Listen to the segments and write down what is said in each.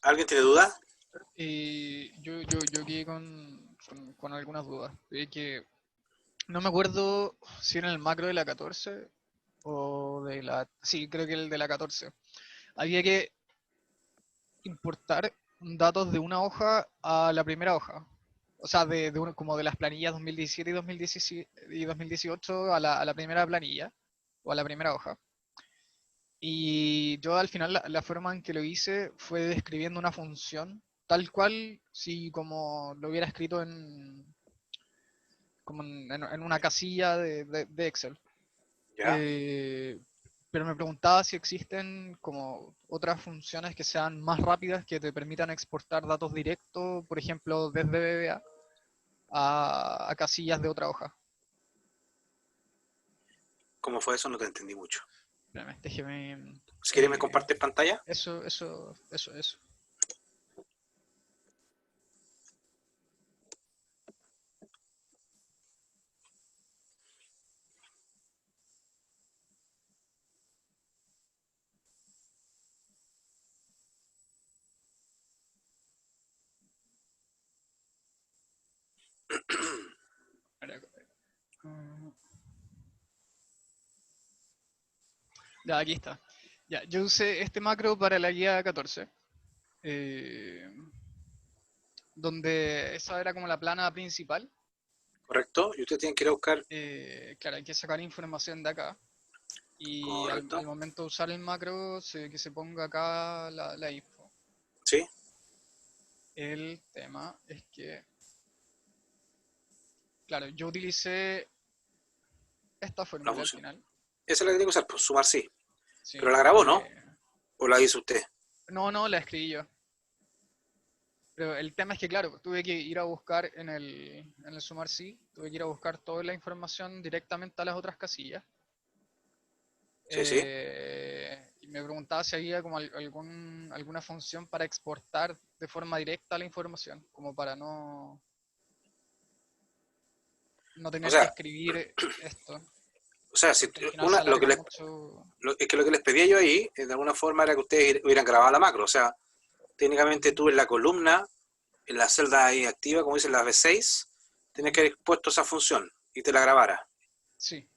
¿Alguien tiene duda? Y yo quedé con algunas dudas. Que no me acuerdo si era en el macro de la 14 o de la... Sí, creo que el de la 14. Había que importar datos de una hoja a la primera hoja. O sea, como de las planillas 2017 y 2018 a la primera planilla o a la primera hoja. Y yo al final la forma en que lo hice fue describiendo una función tal cual si como lo hubiera escrito en una casilla de Excel. ¿Ya? Eh, pero me preguntaba si existen como otras funciones que sean más rápidas que te permitan exportar datos directos, por ejemplo, desde VBA a casillas de otra hoja. ¿Cómo fue eso? No te entendí mucho. Espérame, déjeme... Si quieres me compartes pantalla. Eso. Ya, aquí está. Ya, yo usé este macro para la guía 14, eh, donde esa era como la plana principal. ¿Correcto? Y ustedes tienen que ir a buscar. Claro, hay que sacar información de acá. Y Correcto. al momento de usar el macro, que se ponga acá la info. ¿Sí? El tema es que, claro, yo utilicé esta La fórmula al función. final. Esa es la que tiene que usar, pues sumar sí. Pero Sí, la grabó, ¿no? ¿O la hizo usted? no, la escribí yo. Pero el tema es que, claro, tuve que ir a buscar en el sumar sí, tuve que ir a buscar toda la información directamente a las otras casillas. Sí, sí. Y me preguntaba si había como alguna función para exportar de forma directa la información, como para no O tener que sea, escribir esto, si porque al final se una, alarga mucho. es que lo que les pedía yo ahí, de alguna forma, era que ustedes hubieran grabado la macro. O sea, técnicamente Ujú. tú en la columna, en la celda ahí activa, como dice la B6, tienes que Ujú. haber puesto esa función y te la grabara. Sí,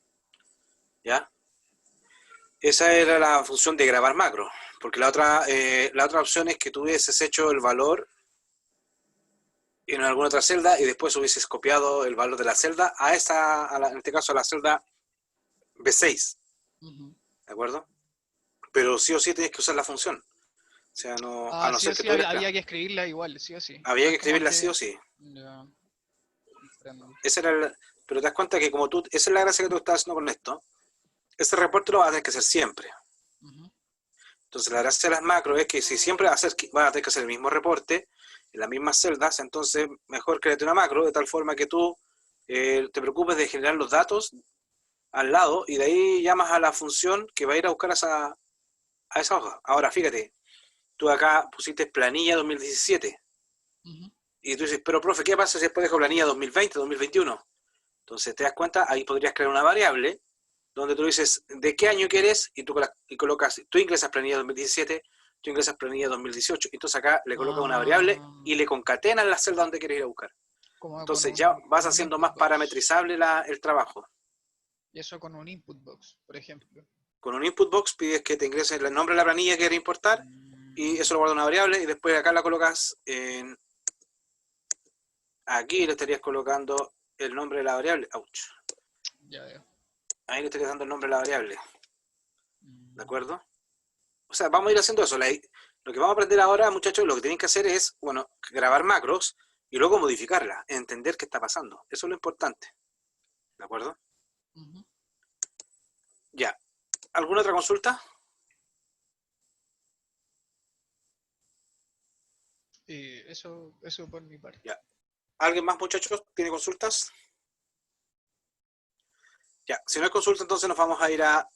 ¿Ya? Esa era la función de grabar macro, porque la otra opción es que tú hubieses hecho el valor en alguna otra celda y después hubieses copiado el valor de la celda en este caso a la celda B6, ujú. ¿de acuerdo? Pero sí o sí tienes que usar la función, o sea, no, a no Sí o ser que sí tú hubieras había que escribirla igual, sí o sí. había No que es como escribirla sí o que... sí. Ya, comprendo. Esa era pero te das cuenta que como tú, esa es la gracia que tú estás haciendo con esto, ese reporte lo vas a tener que hacer siempre. Ujú. Entonces la gracia de las macros es que si siempre vas a tener que hacer el mismo reporte, en las mismas celdas, entonces mejor créate una macro de tal forma que tú te preocupes de generar los datos al lado y de ahí llamas a la función que va a ir a buscar a esa hoja. Ahora fíjate, tú acá pusiste planilla 2017 Ujú. y tú dices, pero profe, ¿qué pasa si después dejo planilla 2020, 2021? Entonces te das cuenta, ahí podrías crear una variable donde tú dices de qué año quieres y colocas, tú ingresas planilla 2017, tú ingresas planilla 2018, entonces acá le colocas una variable Ah, y le concatenas la celda donde quieres ir a buscar. como Entonces ya vas con un haciendo input más box. parametrizable el trabajo. Y eso con un input box, por ejemplo. Con un input box pides que te ingrese el nombre de la planilla que quieres importar y eso lo Mm, guarda una variable y después acá la colocas en... Aquí le estarías colocando el nombre de la variable. Ouch. ya veo. Ahí le estarías dando el nombre de la variable. ¿De Mm, acuerdo? O sea, vamos a ir haciendo eso. Lo que vamos a aprender ahora, muchachos, lo que tienen que hacer es, bueno, grabar macros y luego modificarla, entender qué está pasando. Eso es lo importante. ¿De acuerdo? ujú. Ya. ¿Alguna otra consulta? Eso por mi parte. Ya. ¿Alguien más, muchachos, tiene consultas? Ya. Si no hay consulta, entonces nos vamos a ir a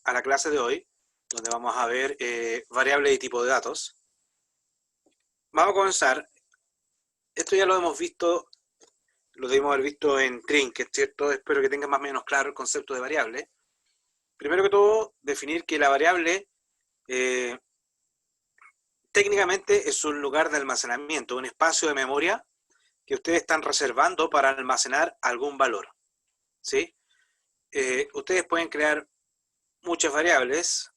la clase de hoy, donde vamos a ver variables y tipo de datos. Vamos a comenzar. Esto ya lo hemos visto, lo debemos haber visto en Trinket, ¿cierto? Espero que tengan más o menos claro el concepto de variable. Primero que todo, definir que la variable técnicamente es un lugar de almacenamiento, un espacio de memoria que ustedes están reservando para almacenar algún valor, ¿sí? Ustedes pueden crear muchas variables.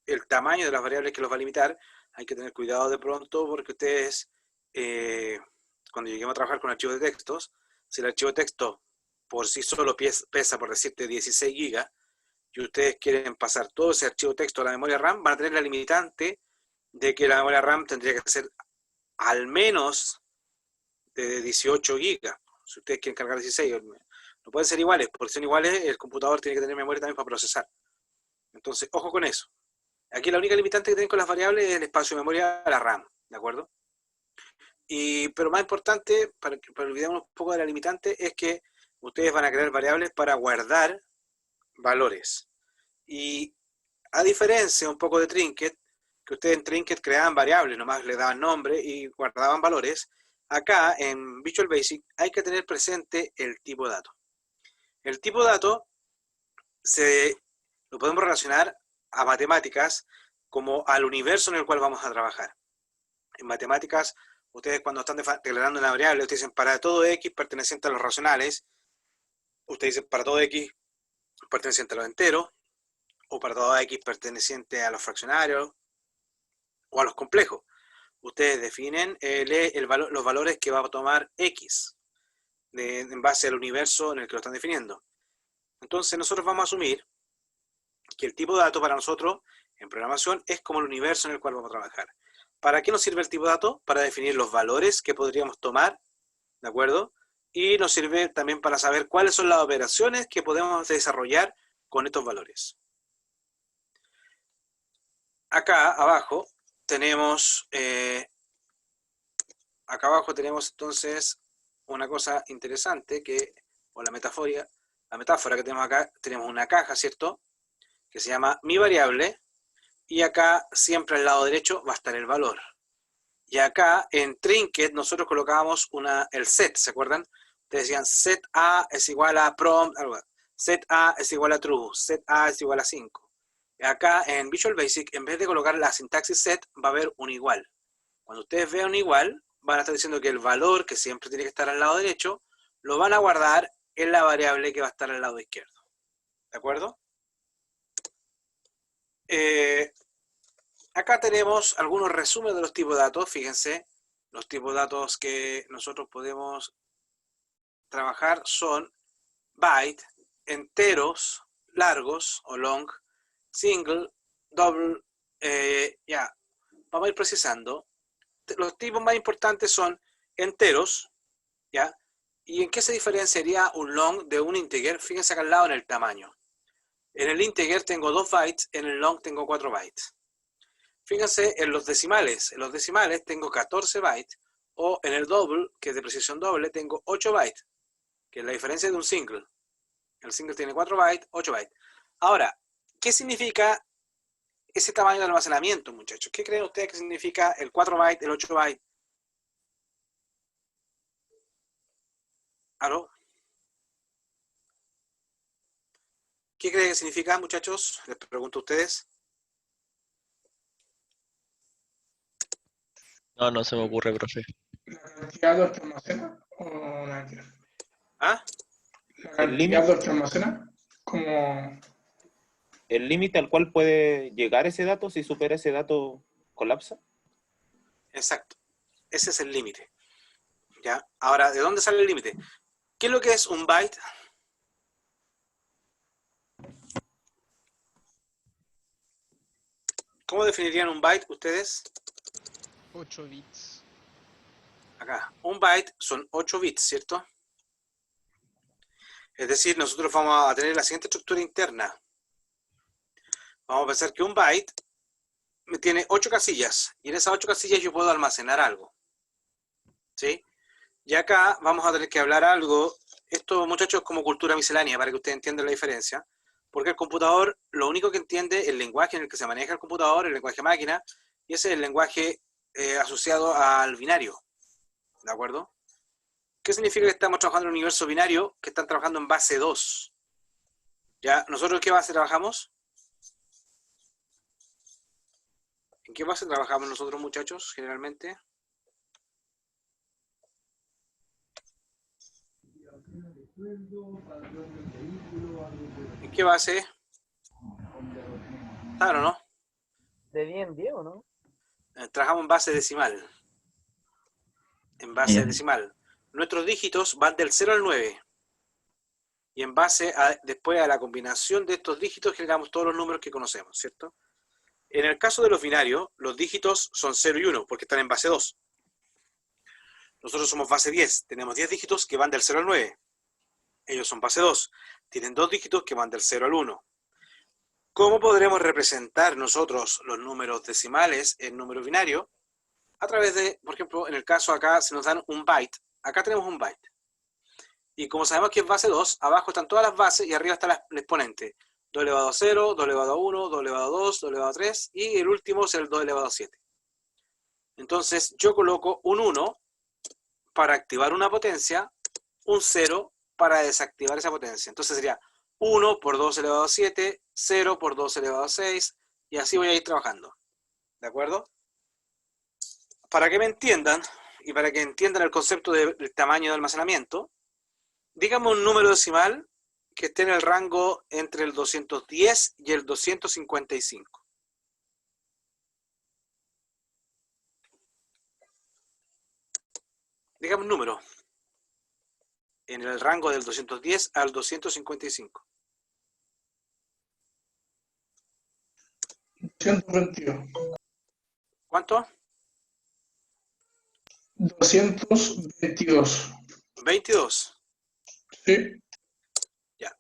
El tamaño de las variables que los va a limitar, hay que tener cuidado de pronto porque ustedes, cuando lleguemos a trabajar con archivos de textos, si el archivo de texto por sí solo pesa, por decirte, 16 gigas, y ustedes quieren pasar todo ese archivo de texto a la memoria RAM, van a tener la limitante de que la memoria RAM tendría que ser al menos de 18 gigas. Si ustedes quieren cargar 16, no pueden ser iguales, porque si son iguales, el computador tiene que tener memoria también para procesar. Entonces, ojo con eso. Aquí la única limitante que tienen con las variables es el espacio de memoria de la RAM, ¿de acuerdo? Pero más importante, para olvidarnos un poco de la limitante, es que ustedes van a crear variables para guardar valores. Y a diferencia un poco de Trinket, que ustedes en Trinket creaban variables, nomás le daban nombre y guardaban valores, acá en Visual Basic hay que tener presente el tipo de dato. El tipo de dato lo podemos relacionar a matemáticas como al universo en el cual vamos a trabajar. En matemáticas, ustedes cuando están declarando una variable, ustedes dicen para todo x perteneciente a los racionales, ustedes dicen para todo x perteneciente a los enteros, o para todo x perteneciente a los fraccionarios, o a los complejos. Ustedes definen los valores que va a tomar x, en base al universo en el que lo están definiendo. Entonces nosotros vamos a asumir que el tipo de dato para nosotros en programación es como el universo en el cual vamos a trabajar. ¿Para qué nos sirve el tipo de dato? Para definir los valores que podríamos tomar, ¿de acuerdo? Y nos sirve también para saber cuáles son las operaciones que podemos desarrollar con estos valores. Acá abajo tenemos entonces una cosa interesante o la metáfora que tenemos acá, tenemos una caja, ¿cierto? Que se llama mi variable, y acá siempre al lado derecho va a estar el valor. Y acá en Trinket nosotros colocábamos el set, ¿se acuerdan? Ustedes decían set A es igual a prompt, set A es igual a true, set A es igual a 5. Y acá en Visual Basic, en vez de colocar la sintaxis set, va a haber un igual. Cuando ustedes vean un igual, van a estar diciendo que el valor, que siempre tiene que estar al lado derecho, lo van a guardar en la variable que va a estar al lado izquierdo. ¿De acuerdo? Acá tenemos algunos resúmenes de los tipos de datos. Fíjense, los tipos de datos que nosotros podemos trabajar son byte, enteros, largos o long, single, double, vamos a ir precisando. Los tipos más importantes son enteros, ¿ya? ¿Y en qué se diferenciaría un long de un integer? Fíjense acá al lado en el tamaño. En el integer tengo 2 bytes, en el long tengo 4 bytes. Fíjense en los decimales. En los decimales tengo 14 bytes, o en el double, que es de precisión doble, tengo 8 bytes, que es la diferencia de un single. El single tiene 4 bytes, 8 bytes. Ahora, ¿qué significa ese tamaño de almacenamiento, muchachos? ¿Qué creen ustedes que significa el 4 bytes, el 8 bytes? ¿Aló? ¿Qué creen que significa, muchachos? Les pregunto a ustedes. No, no se me ocurre, profe. ¿La cantidad de datos que almacena o nada que ver? ¿Ah? ¿La cantidad de datos que almacena? Como... ¿El límite al cual puede llegar ese dato, si supera ese dato, colapsa? Exacto. Ese es el límite. ¿Ya? Ahora, ¿de dónde sale el límite? ¿Qué es lo que es un byte? ¿Cómo definirían un byte ustedes? 8 bits. Acá. Un byte son 8 bits, ¿cierto? Es decir, nosotros vamos a tener la siguiente estructura interna. Vamos a pensar que un byte tiene 8 casillas, y en esas 8 casillas yo puedo almacenar algo. ¿Sí? Y acá vamos a tener que hablar algo. Esto, muchachos, es como cultura miscelánea, para que ustedes entiendan la diferencia. Porque el computador, lo único que entiende, el lenguaje en el que se maneja el computador, el lenguaje máquina, y ese es el lenguaje asociado al binario. ¿De acuerdo? ¿Qué significa que estamos trabajando en un universo binario? Que están trabajando en base 2. ¿Ya? ¿Nosotros en qué base trabajamos? ¿En qué base trabajamos nosotros, muchachos, generalmente? ¿En qué base? Claro, ¿no? De 10 en 10, ¿o no? Trabajamos en base decimal. En base decimal. Nuestros dígitos van del 0 al 9. Y en base después a la combinación de estos dígitos generamos todos los números que conocemos, ¿cierto? En el caso de los binarios, los dígitos son 0 y 1 porque están en base 2. Nosotros somos base 10, tenemos 10 dígitos que van del 0 al 9. Ellos son base 2, tienen 2 dígitos que van del 0 al 1. ¿Cómo podremos representar nosotros los números decimales en número binario? A través de, por ejemplo, en el caso acá se nos dan un byte. Acá tenemos un byte. Y como sabemos que es base 2, abajo están todas las bases y arriba está el exponente. 2 elevado a 0, 2 elevado a 1, 2 elevado a 2, 2 elevado a 3 y el último es el 2 elevado a 7. Entonces yo coloco un 1 para activar una potencia, un 0 para desactivar esa potencia. Entonces sería 1 por 2 elevado a 7, 0 por 2 elevado a 6 y así voy a ir trabajando. ¿De acuerdo? Para que me entiendan y para que entiendan el concepto del tamaño de almacenamiento, dígame un número decimal que esté en el rango entre el 210 y el 255. Dígame un número en el rango del 210 al 255. 222. ¿Cuánto? 222. 22. Sí. Ya.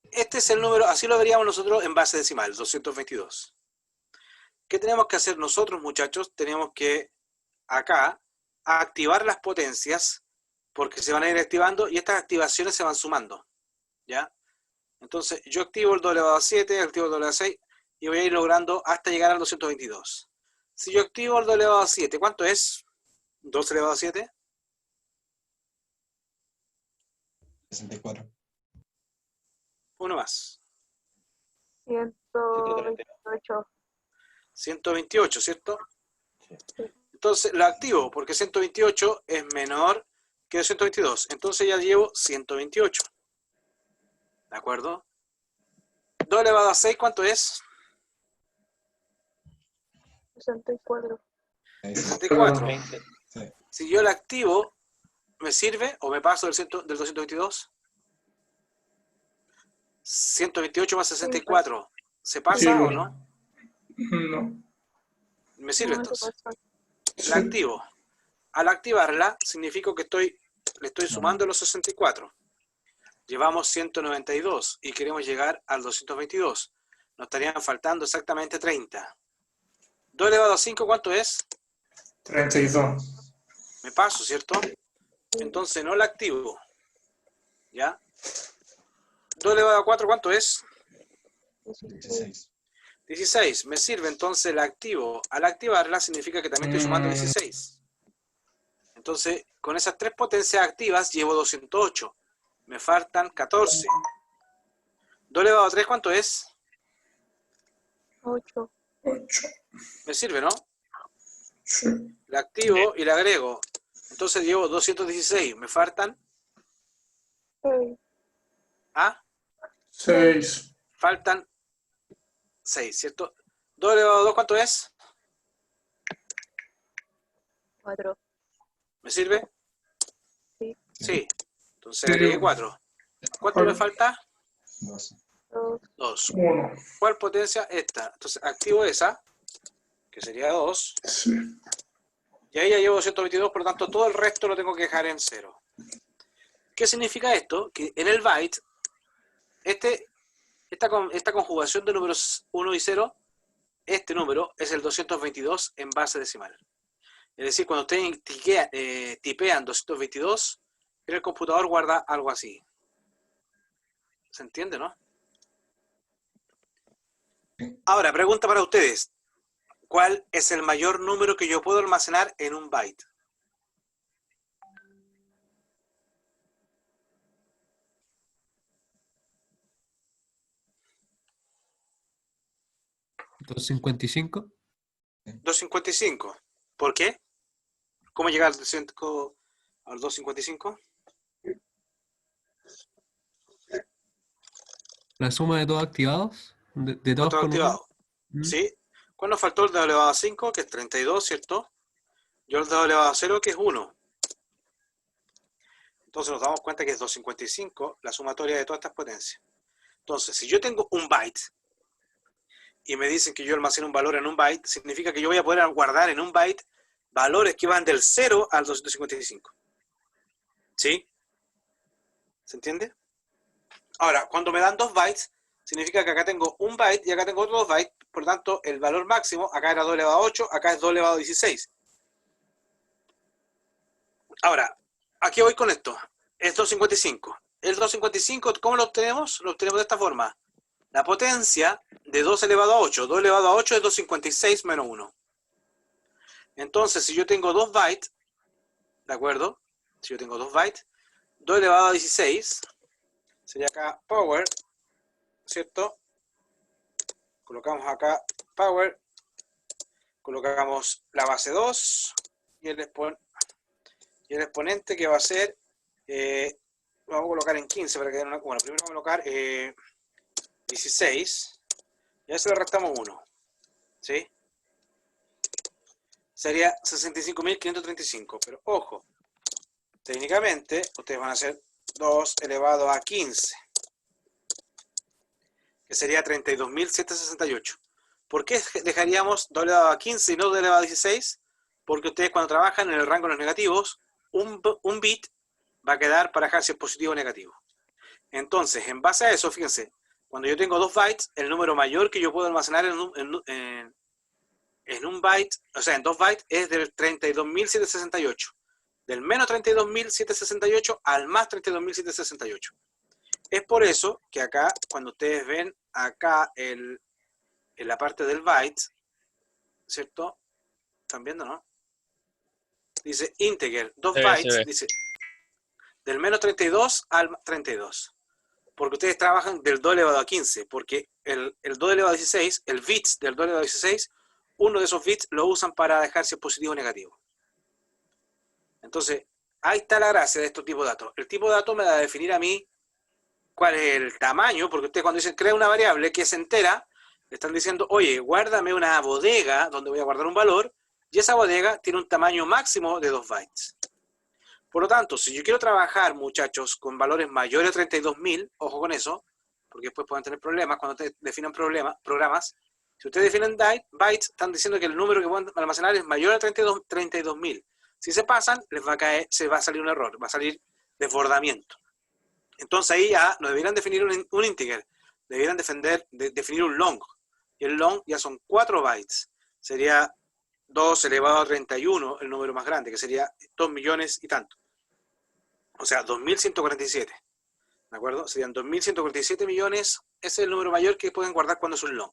Este es el número, así lo veríamos nosotros en base decimal, 222. ¿Qué tenemos que hacer nosotros, muchachos? Tenemos que acá activar las potencias porque se van a ir activando y estas activaciones se van sumando. ¿Ya? Entonces yo activo el 2 elevado a 7, activo el 2 elevado a 6 y voy a ir logrando hasta llegar al 222. Si yo activo el 2 elevado a 7, ¿cuánto es? 2 elevado a 7. 64. Uno más. 128. 128, ¿cierto? Sí. Entonces lo activo porque 128 es menor que 222. Entonces ya llevo 128. ¿De acuerdo? 2 elevado a 6, ¿cuánto es? 64. 64. 20. Sí. Si yo la activo, ¿me sirve o me paso del 222? 128 más 64. ¿Se pasa Sí, o bueno. no? No. Me sirve No, eso entonces. pasa. La Sí. activo. Al activarla, significa que le estoy sumando los 64. Llevamos 192 y queremos llegar al 222. Nos estarían faltando exactamente 30. 2 elevado a 5, ¿cuánto es? 32. Me paso, ¿cierto? Entonces no la activo. ¿Ya? 2 elevado a 4, ¿cuánto es? 16. 16. Me sirve, entonces la activo. Al activarla significa que también estoy sumando 16. Entonces, con esas tres potencias activas llevo 208. Me faltan 14. 2 elevado a 3, ¿cuánto es? 8. 8. Me sirve, ¿no? Sí. La activo y la agrego. Entonces llevo 216. Me faltan... 6. ¿Ah? 6. Faltan 6, ¿cierto? 2 elevado a 2, ¿cuánto es? 4. ¿Me sirve? Sí. Sí. Entonces agregué 4. ¿Cuánto me falta? 12. 2. 2. 1. ¿Cuál potencia? Esta. Entonces activo esa, que sería 2. Sí. Y ahí ya llevo 222, por lo tanto todo el resto lo tengo que dejar en 0. ¿Qué significa esto? Que en el byte, esta conjugación de números 1 y 0, este número es el 222 en base decimal. Es decir, cuando ustedes tipean 222, en el computador guarda algo así. ¿Se entiende, no? Ahora, pregunta para ustedes. ¿Cuál es el mayor número que yo puedo almacenar en un byte? ¿255? 255. ¿Por qué? ¿Cómo llegar al 255? La suma de todos activados, de todos Otro con uno. activado. ¿Sí? ¿Cuál nos faltó? El 2 elevado a 5, que es 32, ¿cierto? Y el 2 elevado a 0, que es 1. Entonces nos damos cuenta que es 255 la sumatoria de todas estas potencias. Entonces, si yo tengo un byte y me dicen que yo almaceno un valor en un byte, significa que yo voy a poder guardar en un byte valores que van del 0 al 255. ¿Sí? ¿Se entiende? Ahora, cuando me dan 2 bytes, significa que acá tengo un byte y acá tengo otro 2 bytes. Por lo tanto, el valor máximo, acá era 2 elevado a 8, acá es 2 elevado a 16. Ahora, ¿a qué voy con esto? Es 255. El 255, ¿cómo lo obtenemos? Lo obtenemos de esta forma. La potencia de 2 elevado a 8. 2 elevado a 8 es 256 menos 1. Entonces, si yo tengo 2 bytes, ¿de acuerdo? Si yo tengo 2 bytes, 2 elevado a 16, sería acá power, ¿cierto? Colocamos acá power, colocamos la base 2 y el exponente que va a ser, lo vamos a colocar en 15 para que den una... Bueno, primero vamos a colocar 16 y a eso le restamos 1, ¿sí? Sería 65.535, pero ojo, técnicamente ustedes van a hacer 2 elevado a 15, que sería 32.768. ¿Por qué dejaríamos 2 elevado a 15 y no 2 elevado a 16? Porque ustedes cuando trabajan en el rango de los negativos, un bit va a quedar para dejar si es positivo o negativo. Entonces, en base a eso, fíjense, cuando yo tengo 2 bytes, el número mayor que yo puedo almacenar en un byte, o sea, en 2 bytes, es del 32.768. Del menos 32.768 al más 32.768. Es por eso que acá, cuando ustedes ven acá en la parte del byte, ¿cierto? ¿Están viendo, no? Dice integer, 2 bytes, dice del menos 32 al 32. Porque ustedes trabajan del 2 elevado a 15, porque el 2 elevado a 16, el bits del 2 elevado a 16, uno de esos bits lo usan para dejar si es positivo o negativo. Entonces, ahí está la gracia de estos tipos de datos. El tipo de datos me va a definir a mí cuál es el tamaño, porque ustedes cuando dicen crea una variable que es entera, le están diciendo, oye, guárdame una bodega donde voy a guardar un valor, y esa bodega tiene un tamaño máximo de 2 bytes. Por lo tanto, si yo quiero trabajar, muchachos, con valores mayores a 32.000, ojo con eso, porque después pueden tener problemas cuando te definan programas. Si ustedes definen bytes, están diciendo que el número que pueden almacenar es mayor a 32.000. Si se pasan, les va a caer, se va a salir un error, va a salir desbordamiento. Entonces ahí ya no deberían definir un integer, deberían definir un long. Y el long ya son 4 bytes. Sería 2 elevado a 31, el número más grande, que sería 2 millones y tanto. O sea, 2.147. ¿De acuerdo? Serían 2.147 millones. Ese es el número mayor que pueden guardar cuando es un long.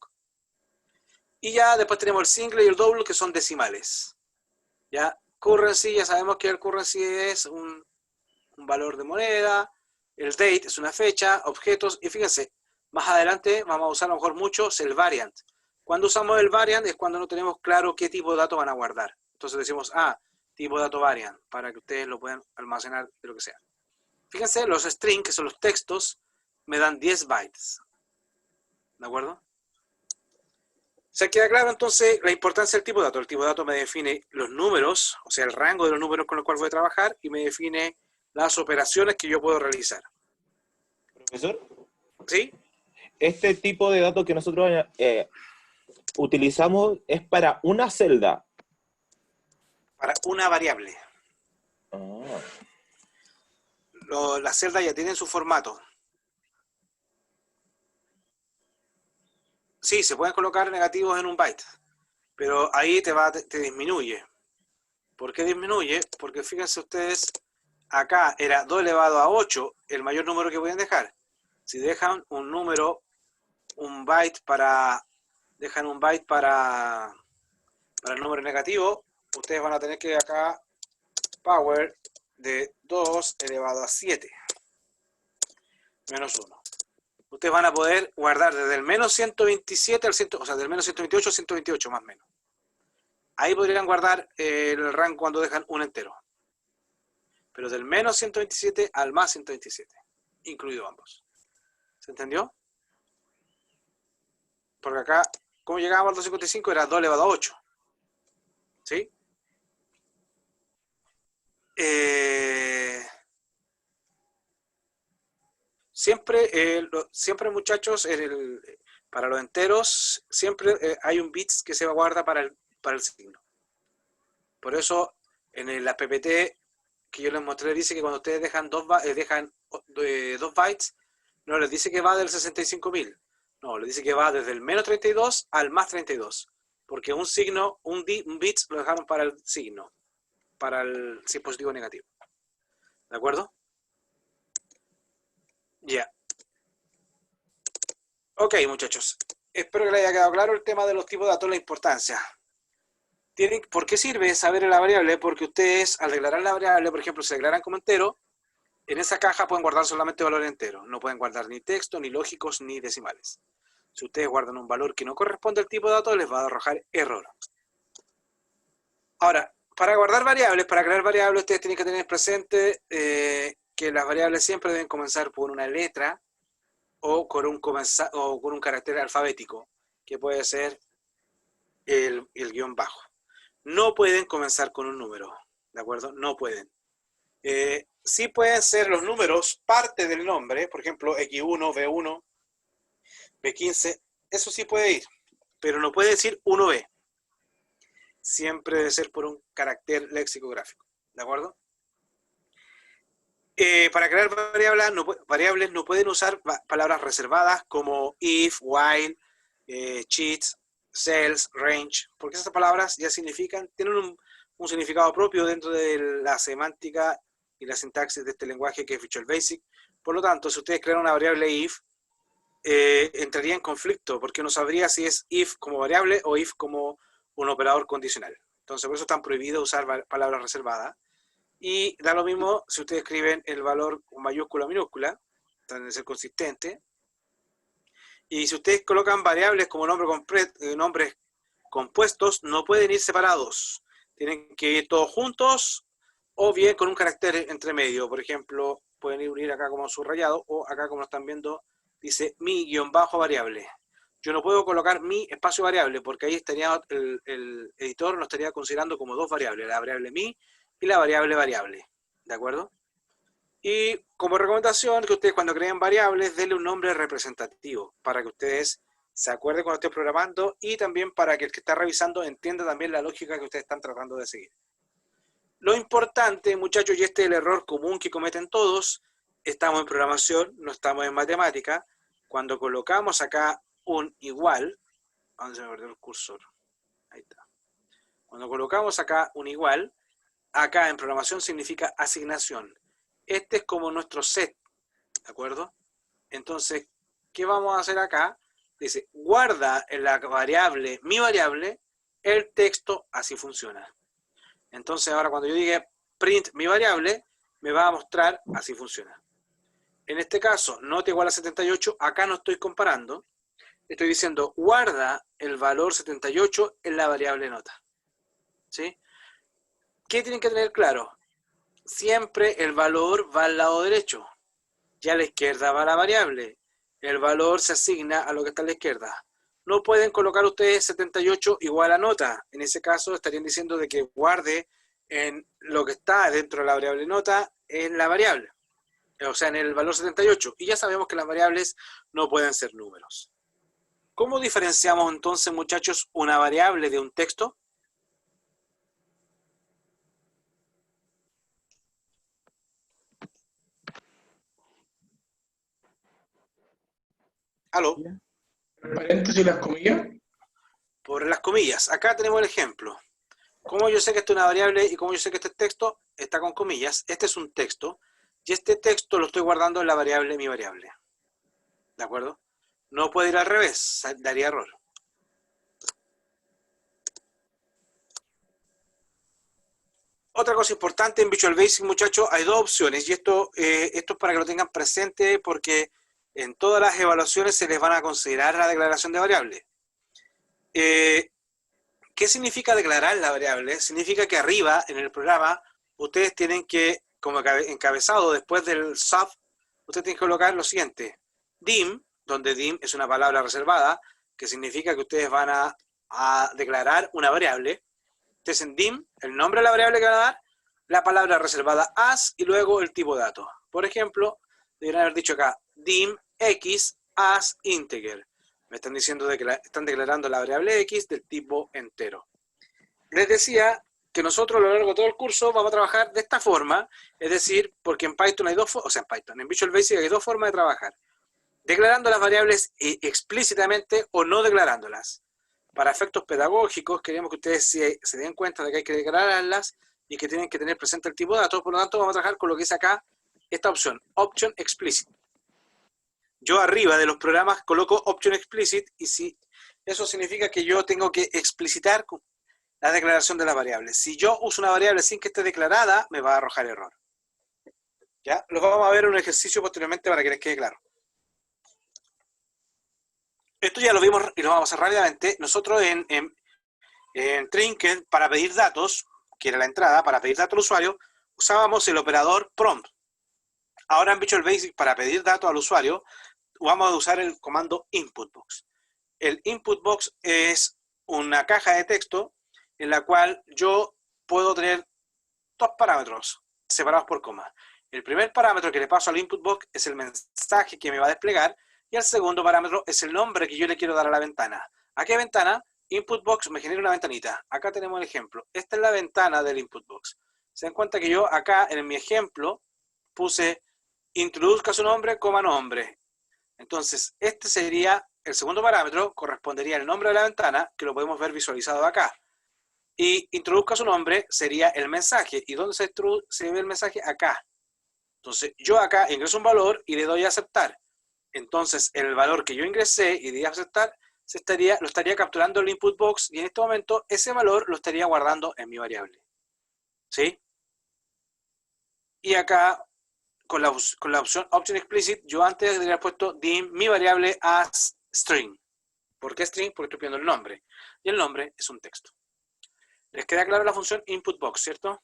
Y ya después tenemos el single y el double, que son decimales. Ya, currency, ya sabemos que el currency es un valor de moneda. El date es una fecha, objetos. Y fíjense, más adelante vamos a usar a lo mejor mucho el variant. Cuando usamos el variant es cuando no tenemos claro qué tipo de datos van a guardar. Entonces decimos, tipo de dato variant, para que ustedes lo puedan almacenar de lo que sea. Fíjense, los strings, que son los textos, me dan 10 bytes. ¿De acuerdo? ¿Se queda claro entonces la importancia del tipo de dato? El tipo de dato me define los números, o sea, el rango de los números con los cuales voy a trabajar, y me define las operaciones que yo puedo realizar. Profesor, ¿Sí? este tipo de datos que nosotros utilizamos es para una celda. Para una variable. Las celdas ya tienen su formato. Sí, se pueden colocar negativos en un byte, pero ahí te disminuye. ¿Por qué disminuye? Porque fíjense ustedes, acá era 2 elevado a 8 el mayor número que pueden dejar. Si dejan un número, dejan un byte para el número negativo, ustedes van a tener que acá power de 2 elevado a 7 menos 1. Ustedes van a poder guardar desde el menos 127 al 100, o sea, del menos 128 al 128 más o menos. ahí podrían guardar el rango cuando dejan un entero. Pero del menos 127 al más 127, incluido ambos. ¿Se entendió? Porque acá, ¿cómo llegábamos al 255? Era 2 elevado a 8. ¿Sí? Siempre muchachos, para los enteros, siempre hay un bits que se guarda para el signo. Por eso, en la PPT que yo les mostré, dice que cuando ustedes dejan 2 bytes, no les dice que va del 65.000. No, les dice que va desde el menos 32 al más 32. Porque un signo, un bit lo dejaron para el signo, para el si es positivo o negativo. ¿De acuerdo? Ya. Ok, muchachos. Espero que les haya quedado claro el tema de los tipos de datos, la importancia. ¿Por qué sirve saber la variable? Porque ustedes, al declarar la variable, por ejemplo, se declaran como entero, en esa caja pueden guardar solamente valores enteros. No pueden guardar ni texto, ni lógicos, ni decimales. Si ustedes guardan un valor que no corresponde al tipo de datos, les va a arrojar error. Ahora, para guardar variables, para crear variables, ustedes tienen que tener presente que las variables siempre deben comenzar por una letra o con un carácter alfabético, que puede ser el guión bajo. No pueden comenzar con un número, ¿de acuerdo? No pueden. Sí pueden ser los números parte del nombre, por ejemplo, X1, B1, B15, eso sí puede ir, pero no puede decir 1B. Siempre debe ser por un carácter lexicográfico, ¿de acuerdo? Para crear variables no pueden usar palabras reservadas como if, while, cheats, cells, range, porque esas palabras ya tienen un significado propio dentro de la semántica y la sintaxis de este lenguaje que es Visual Basic. Por lo tanto, si ustedes crean una variable if, entraría en conflicto, porque no sabría si es if como variable o if como un operador condicional. Entonces, por eso están prohibidos usar palabras reservadas. Y da lo mismo si ustedes escriben el valor con mayúscula o minúscula, tienen que ser consistentes. Y si ustedes colocan variables como nombres compuestos, no pueden ir separados. Tienen que ir todos juntos o bien con un carácter entre medio. Por ejemplo, pueden ir acá como subrayado o acá como están viendo, dice mi guión bajo variable. Yo no puedo colocar mi espacio variable porque ahí estaría el editor lo estaría considerando como dos variables, la variable mi y la variable variable. ¿De acuerdo? Y como recomendación, que ustedes cuando creen variables, denle un nombre representativo para que ustedes se acuerden cuando estén programando y también para que el que está revisando entienda también la lógica que ustedes están tratando de seguir. Lo importante, muchachos, y este es el error común que cometen todos, estamos en programación, no estamos en matemática. Cuando colocamos acá un igual, ¿dónde se me perdió el cursor? Ahí está. Cuando colocamos acá un igual, acá en programación significa asignación. Este es como nuestro set, ¿de acuerdo? Entonces, ¿qué vamos a hacer acá? Dice, guarda en la variable, mi variable, el texto, así funciona. Entonces, ahora cuando yo diga print mi variable, me va a mostrar, así funciona. En este caso, nota igual a 78, acá no estoy comparando, estoy diciendo, guarda el valor 78 en la variable nota. ¿Sí? ¿Qué tienen que tener claro? Siempre el valor va al lado derecho. Y a la izquierda va la variable. El valor se asigna a lo que está a la izquierda. No pueden colocar ustedes 78 igual a nota. En ese caso estarían diciendo de que guarde en lo que está dentro de la variable nota en la variable. O sea, en el valor 78. Y ya sabemos que las variables no pueden ser números. ¿Cómo diferenciamos entonces, muchachos, una variable de un texto? ¿Aló? ¿El paréntesis y las comillas? Por las comillas. Acá tenemos el ejemplo. ¿Cómo yo sé que esto es una variable y cómo yo sé que este texto está con comillas? Este es un texto y este texto lo estoy guardando en la variable mi variable. ¿De acuerdo? No puede ir al revés, daría error. Otra cosa importante en Visual Basic, muchachos, hay dos opciones y esto es para que lo tengan presente porque en todas las evaluaciones se les van a considerar la declaración de variable. ¿Qué ¿qué significa declarar la variable? Significa que arriba, en el programa, ustedes tienen que, como encabezado después del sub, ustedes tienen que colocar lo siguiente. dim, donde dim es una palabra reservada, que significa que ustedes van a declarar una variable. Ustedes en dim, el nombre de la variable que van a dar, la palabra reservada as y luego el tipo de dato. Por ejemplo, deberían haber dicho acá, dim x as integer. Me están diciendo que están declarando la variable x del tipo entero. Les decía que nosotros a lo largo de todo el curso vamos a trabajar de esta forma, es decir, porque en Python hay dos formas, o sea, en Visual Basic hay dos formas de trabajar. Declarando las variables explícitamente o no declarándolas. Para efectos pedagógicos, queremos que ustedes se den cuenta de que hay que declararlas y que tienen que tener presente el tipo de datos, por lo tanto vamos a trabajar con lo que dice acá esta opción, Option Explicit. Yo arriba de los programas coloco Option Explicit y si eso significa que yo tengo que explicitar la declaración de las variables. Si yo uso una variable sin que esté declarada, me va a arrojar error. ¿Ya? Lo vamos a ver en un ejercicio posteriormente para que les quede claro. Esto ya lo vimos y lo vamos a hacer rápidamente. Nosotros en Trinket, para pedir datos, que era la entrada, para pedir datos al usuario, usábamos el operador prompt. Ahora en Visual Basic, para pedir datos al usuario, vamos a usar el comando inputbox. El inputbox es una caja de texto en la cual yo puedo tener dos parámetros separados por coma. El primer parámetro que le paso al inputbox es el mensaje que me va a desplegar y el segundo parámetro es el nombre que yo le quiero dar a la ventana. ¿A qué ventana? Inputbox me genera una ventanita. Acá tenemos el ejemplo. Esta es la ventana del inputbox. Se dan cuenta que yo acá en mi ejemplo puse introduzca su nombre, coma nombre. Entonces, este sería el segundo parámetro, correspondería al nombre de la ventana, que lo podemos ver visualizado acá. Y introduzca su nombre sería el mensaje. ¿Y dónde se ve el mensaje? Acá. Entonces, yo acá ingreso un valor y le doy a aceptar. Entonces, el valor que yo ingresé y di a aceptar, lo estaría capturando el input box y en este momento ese valor lo estaría guardando en mi variable. ¿Sí? Y acá, con la opción Option Explicit, yo antes debería haber puesto dim mi variable as string. ¿Por qué string? Porque estoy pidiendo el nombre. Y el nombre es un texto. ¿Les queda claro la función input box, cierto?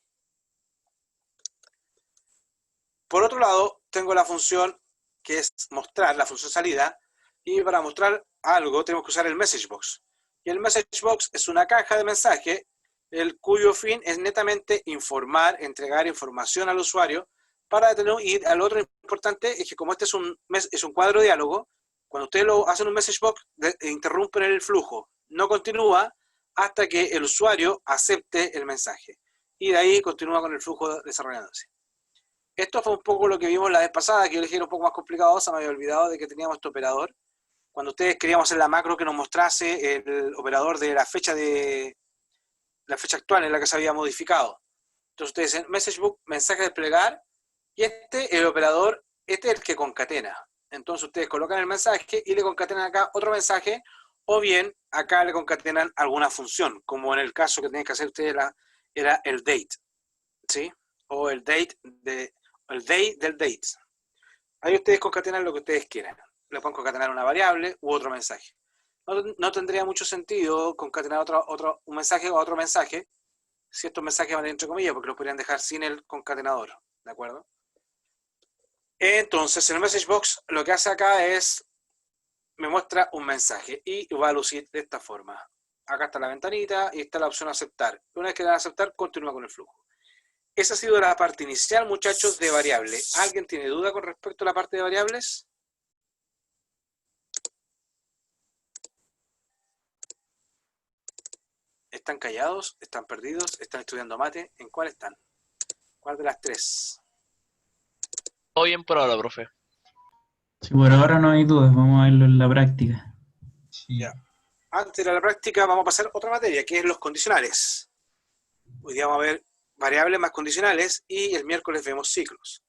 Por otro lado, tengo la función que es mostrar, la función salida, y para mostrar algo tenemos que usar el message box. Y el message box es una caja de mensaje, cuyo fin es netamente informar, entregar información al usuario, para detener, y al otro importante es que como este es un cuadro de diálogo, cuando ustedes lo hacen un message box, interrumpen el flujo, no continúa hasta que el usuario acepte el mensaje. Y de ahí continúa con el flujo desarrollándose. Esto fue un poco lo que vimos la vez pasada, que yo les dije un poco más complicado, se me había olvidado de que teníamos este operador. Cuando ustedes queríamos hacer la macro que nos mostrase el operador de la fecha actual en la que se había modificado. Entonces ustedes dicen message book, mensaje desplegar, y el operador, este es el que concatena. Entonces ustedes colocan el mensaje y le concatenan acá otro mensaje, o bien acá le concatenan alguna función, como en el caso que tenían que hacer ustedes era el date, ¿sí? O el date del date. Ahí ustedes concatenan lo que ustedes quieran. Le pueden concatenar una variable u otro mensaje. No tendría mucho sentido concatenar un mensaje o otro mensaje si estos mensajes van entre comillas, porque los podrían dejar sin el concatenador. ¿De acuerdo? Entonces, el message box lo que hace acá es me muestra un mensaje y va a lucir de esta forma. Acá está la ventanita y está la opción aceptar. Una vez que le dan a aceptar, continúa con el flujo. Esa ha sido la parte inicial, muchachos, de variable. ¿Alguien tiene duda con respecto a la parte de variables? ¿Están callados? ¿Están perdidos? ¿Están estudiando mate? ¿En cuál están? ¿Cuál de las tres? Todo bien por ahora, profe. Sí, por ahora no hay dudas, vamos a verlo en la práctica. Sí. Ya. Antes de la práctica vamos a pasar a otra materia, que es los condicionales. Hoy día vamos a ver variables más condicionales y el miércoles vemos ciclos.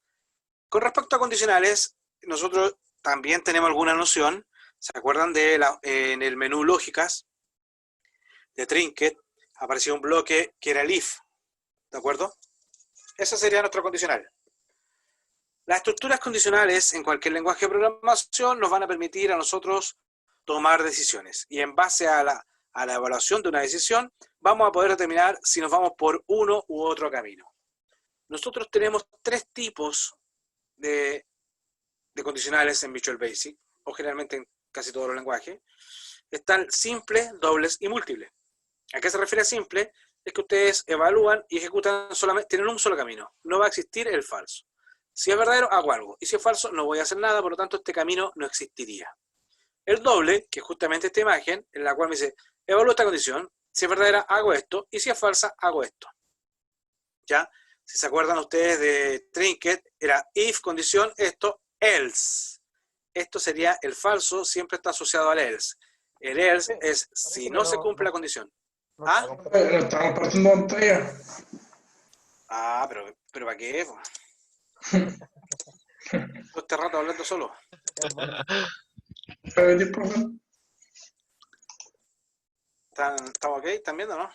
Con respecto a condicionales, nosotros también tenemos alguna noción. ¿Se acuerdan en el menú lógicas de Trinket apareció un bloque que era el if? ¿De acuerdo? Esa sería nuestra condicional. Las estructuras condicionales en cualquier lenguaje de programación nos van a permitir a nosotros tomar decisiones. Y en base a a la evaluación de una decisión, vamos a poder determinar si nos vamos por uno u otro camino. Nosotros tenemos tres tipos de condicionales en Visual Basic, o generalmente en casi todos los lenguajes. Están simples, dobles y múltiples. ¿A qué se refiere a simple? Es que ustedes evalúan y ejecutan solamente, tienen un solo camino. No va a existir el falso. Si es verdadero, hago algo. Y si es falso, no voy a hacer nada, por lo tanto, este camino no existiría. El doble, que es justamente esta imagen, en la cual me dice, evalúo esta condición, si es verdadera, hago esto, y si es falsa, hago esto. ¿Ya? Si se acuerdan ustedes de Trinket, era if, condición, esto, else. Esto sería el falso, siempre está asociado al else. El else es si no se cumple la condición. ¿Ah? No estamos compartiendo pantalla. Ah, pero ¿para qué? Todo este rato hablando solo. ¿Estamos ok? ¿Están viendo, no?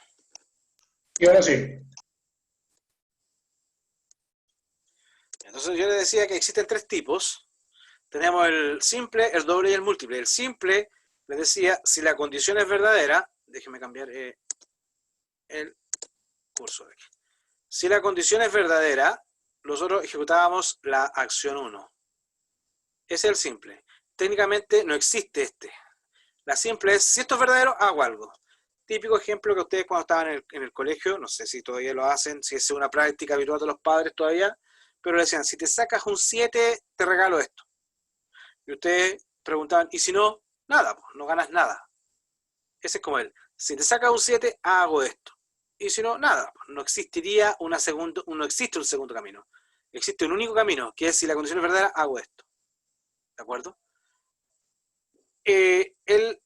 Y ahora sí. Entonces yo les decía que existen tres tipos. Tenemos el simple, el doble y el múltiple. El simple, les decía, si la condición es verdadera, déjenme cambiar el curso de aquí. Si la condición es verdadera, nosotros ejecutábamos la acción 1. Ese es el simple. Técnicamente no existe este. La simple es, si esto es verdadero, hago algo. Típico ejemplo que ustedes cuando estaban en el colegio, no sé si todavía lo hacen, si es una práctica habitual de los padres todavía, pero le decían, si te sacas un 7, te regalo esto. Y ustedes preguntaban, ¿y si no? Nada, pues, no ganas nada. Ese es como él. Si te sacas un 7, hago esto. Y si no, nada. Pues, no existiría no existe un segundo camino. Existe un único camino, que es si la condición es verdadera, hago esto. ¿De acuerdo? El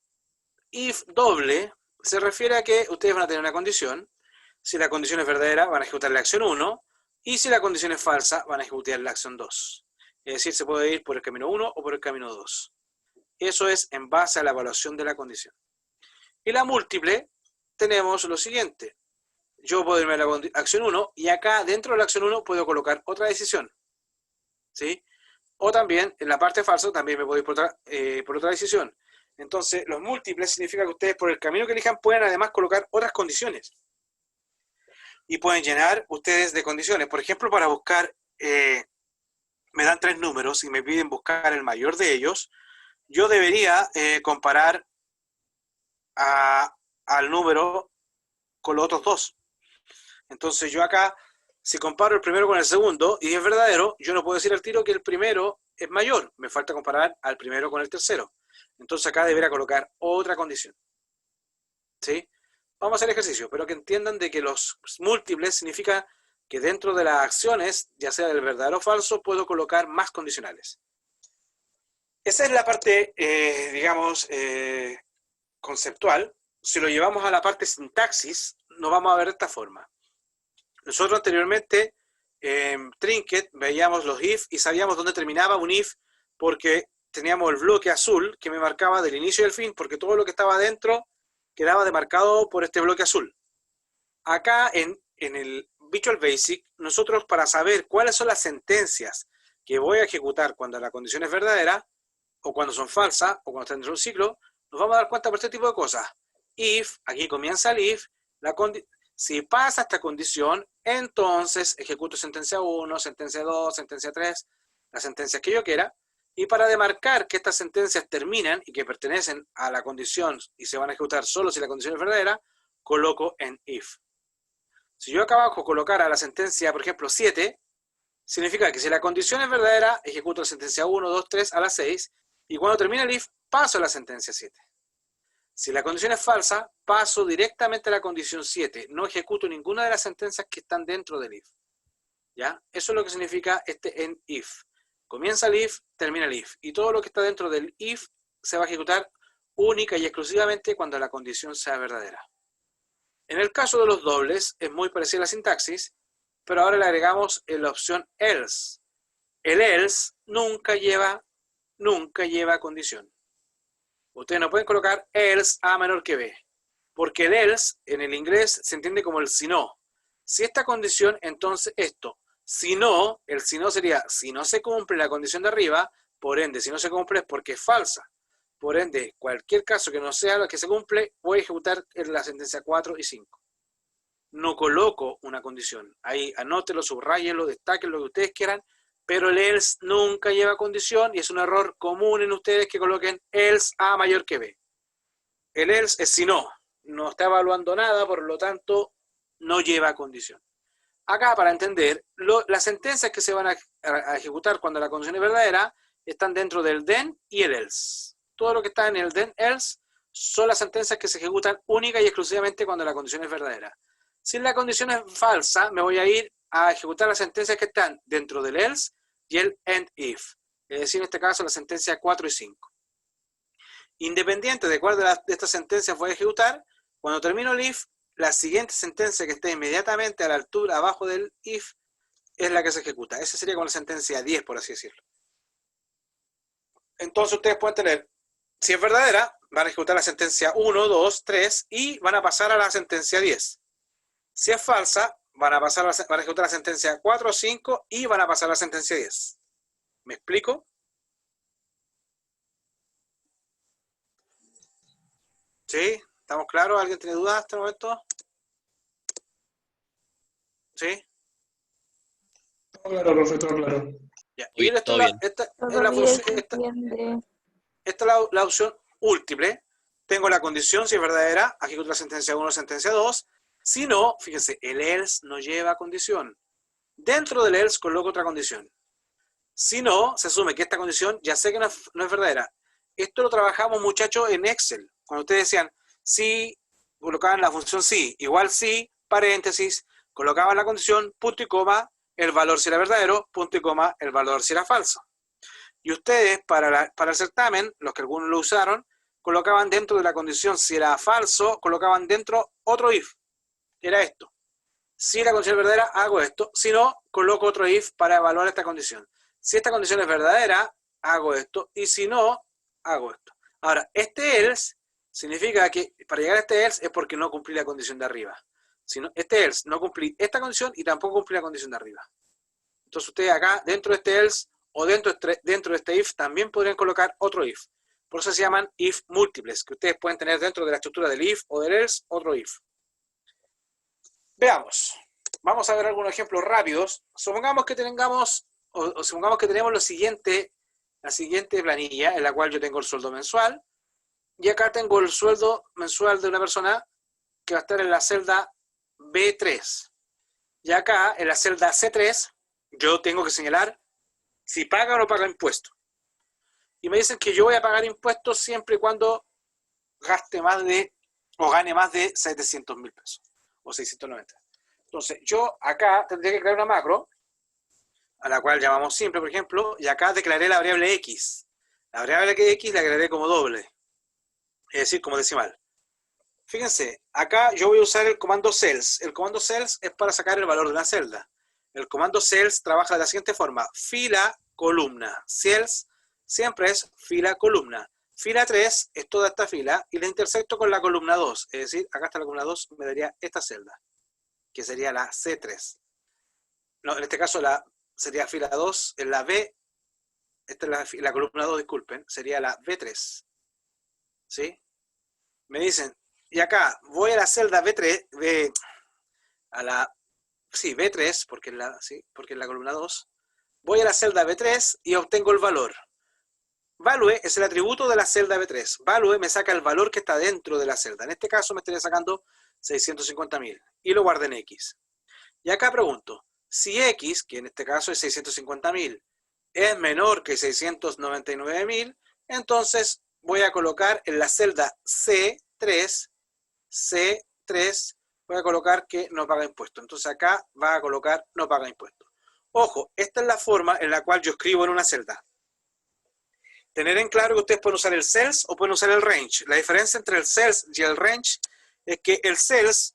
if doble se refiere a que ustedes van a tener una condición. Si la condición es verdadera, van a ejecutar la acción 1. Y si la condición es falsa, van a ejecutar la acción 2. Es decir, se puede ir por el camino 1 o por el camino 2. Eso es en base a la evaluación de la condición. Y la múltiple, tenemos lo siguiente. Yo puedo irme a la acción 1 y acá dentro de la acción 1 puedo colocar otra decisión. ¿Sí? O también, en la parte falsa, también me puedo ir por otra decisión. Entonces, los múltiples significa que ustedes por el camino que elijan pueden además colocar otras condiciones. Y pueden llenar ustedes de condiciones. Por ejemplo, para buscar, me dan 3 números y me piden buscar el mayor de ellos, yo debería comparar al número con los otros 2. Entonces yo acá, si comparo el primero con el segundo y es verdadero, yo no puedo decir al tiro que el primero es mayor. Me falta comparar al primero con el tercero. Entonces acá debería colocar otra condición. ¿Sí? Vamos a hacer ejercicio, pero que entiendan de que los múltiples significa que dentro de las acciones, ya sea del verdadero o falso, puedo colocar más condicionales. Esa es la parte, digamos, conceptual. Si lo llevamos a la parte sintaxis, nos vamos a ver de esta forma. Nosotros anteriormente, en Trinket, veíamos los if y sabíamos dónde terminaba un if porque teníamos el bloque azul que me marcaba del inicio y el fin, porque todo lo que estaba adentro quedaba demarcado por este bloque azul. Acá en el Visual Basic, nosotros para saber cuáles son las sentencias que voy a ejecutar cuando la condición es verdadera, o cuando son falsas, o cuando están dentro de un ciclo, nos vamos a dar cuenta por este tipo de cosas. If, aquí comienza el if, si pasa esta condición, entonces ejecuto sentencia 1, sentencia 2, sentencia 3, las sentencias que yo quiera, y para demarcar que estas sentencias terminan y que pertenecen a la condición y se van a ejecutar solo si la condición es verdadera, coloco en if. Si yo acá abajo colocara la sentencia, por ejemplo, 7, significa que si la condición es verdadera, ejecuto la sentencia 1, 2, 3 a la 6, y cuando termina el if, paso a la sentencia 7. Si la condición es falsa, paso directamente a la condición 7. No ejecuto ninguna de las sentencias que están dentro del if. ¿Ya? Eso es lo que significa este en if. Comienza el if, termina el if. Y todo lo que está dentro del if se va a ejecutar única y exclusivamente cuando la condición sea verdadera. En el caso de los dobles, es muy parecida a la sintaxis, pero ahora le agregamos la opción else. El else nunca lleva condición. Ustedes no pueden colocar else A menor que B, porque el else en el inglés se entiende como el si no. Si esta condición, entonces esto. Si no, el si no sería, si no se cumple la condición de arriba, por ende, si no se cumple es porque es falsa. Por ende, cualquier caso que no sea lo que se cumple, voy a ejecutar en la sentencia 4 y 5. No coloco una condición. Ahí anótelo, subrayelo, destaquen lo que ustedes quieran, pero el else nunca lleva condición y es un error común en ustedes que coloquen else A mayor que B. El else es si no está evaluando nada, por lo tanto, no lleva condición. Acá, para entender, las sentencias que se van a ejecutar cuando la condición es verdadera están dentro del then y el else. Todo lo que está en el then else son las sentencias que se ejecutan única y exclusivamente cuando la condición es verdadera. Si la condición es falsa, me voy a ir a ejecutar las sentencias que están dentro del else y el end if. Es decir, en este caso, la sentencia 4 y 5. Independiente de cuál de estas sentencias voy a ejecutar, cuando termino el if, la siguiente sentencia que esté inmediatamente a la altura, abajo del if, es la que se ejecuta. Esa sería como la sentencia 10, por así decirlo. Entonces ustedes pueden tener, si es verdadera, van a ejecutar la sentencia 1, 2, 3 y van a pasar a la sentencia 10. Si es falsa, van a ejecutar la sentencia 4, 5 y van a pasar a la sentencia 10. ¿Me explico? ¿Sí? ¿Estamos claros? ¿Alguien tiene dudas hasta el momento? ¿Sí? Todo claro, profe, todo claro. Ya. Uy, Y esta todo es bien. esta es Todo la bien, función, se entiende. esta es la opción múltiple. Tengo la condición, si es verdadera, ejecuto la sentencia 1 o sentencia 2. Si no, fíjense, el else no lleva condición. Dentro del else coloco otra condición. Si no, se asume que esta condición ya sé que no es verdadera. Esto lo trabajamos, muchachos, en Excel. Cuando ustedes decían, si, colocaban la función si, igual si, paréntesis, colocaban la condición, punto y coma, el valor si era verdadero, punto y coma, el valor si era falso. Y ustedes, para el certamen, los que algunos lo usaron, colocaban dentro de la condición, si era falso, colocaban dentro otro if. Era esto. Si la condición es verdadera, hago esto. Si no, coloco otro if para evaluar esta condición. Si esta condición es verdadera, hago esto. Y si no, hago esto. Ahora, este else significa que para llegar a este else es porque no cumplí la condición de arriba. Si no, este else no cumplí esta condición y tampoco cumplí la condición de arriba. Entonces ustedes acá, dentro de este else o dentro de este if, también podrían colocar otro if. Por eso se llaman if múltiples, que ustedes pueden tener dentro de la estructura del if o del else otro if. Veamos. Vamos a ver algunos ejemplos rápidos. Supongamos que tengamos, o supongamos que tenemos la siguiente planilla, en la cual yo tengo el sueldo mensual, y acá tengo el sueldo mensual de una persona que va a estar en la celda B3. Y acá, en la celda C3, yo tengo que señalar si paga o no paga impuestos. Y me dicen que yo voy a pagar impuestos siempre y cuando gaste más de, o gane más de 700.000 pesos, o 690. Entonces, yo acá tendría que crear una macro, a la cual llamamos simple, por ejemplo, y acá declaré la variable x. La variable x la declaré como doble, es decir, como decimal. Fíjense, acá yo voy a usar el comando cells. El comando cells es para sacar el valor de una celda. El comando cells trabaja de la siguiente forma: fila, columna. Cells siempre es fila, columna. Fila 3 es toda esta fila y la intersecto con la columna 2. Es decir, acá está la columna 2, me daría esta celda, que sería la C3. No, en este caso sería fila 2, en la B, esta es la columna 2, disculpen, sería la B3. ¿Sí? Me dicen, y acá voy a la celda B3, B3, porque es la columna 2. Voy a la celda B3 y obtengo el valor. Value es el atributo de la celda B3. Value me saca el valor que está dentro de la celda. En este caso me estaría sacando 650.000 y lo guardo en X. Y acá pregunto, si X, que en este caso es 650.000, es menor que 699.000, entonces voy a colocar en la celda C3, voy a colocar que no paga impuesto. Entonces acá va a colocar no paga impuesto. Ojo, esta es la forma en la cual yo escribo en una celda. Tener en claro que ustedes pueden usar el cells o pueden usar el range. La diferencia entre el cells y el range es que el cells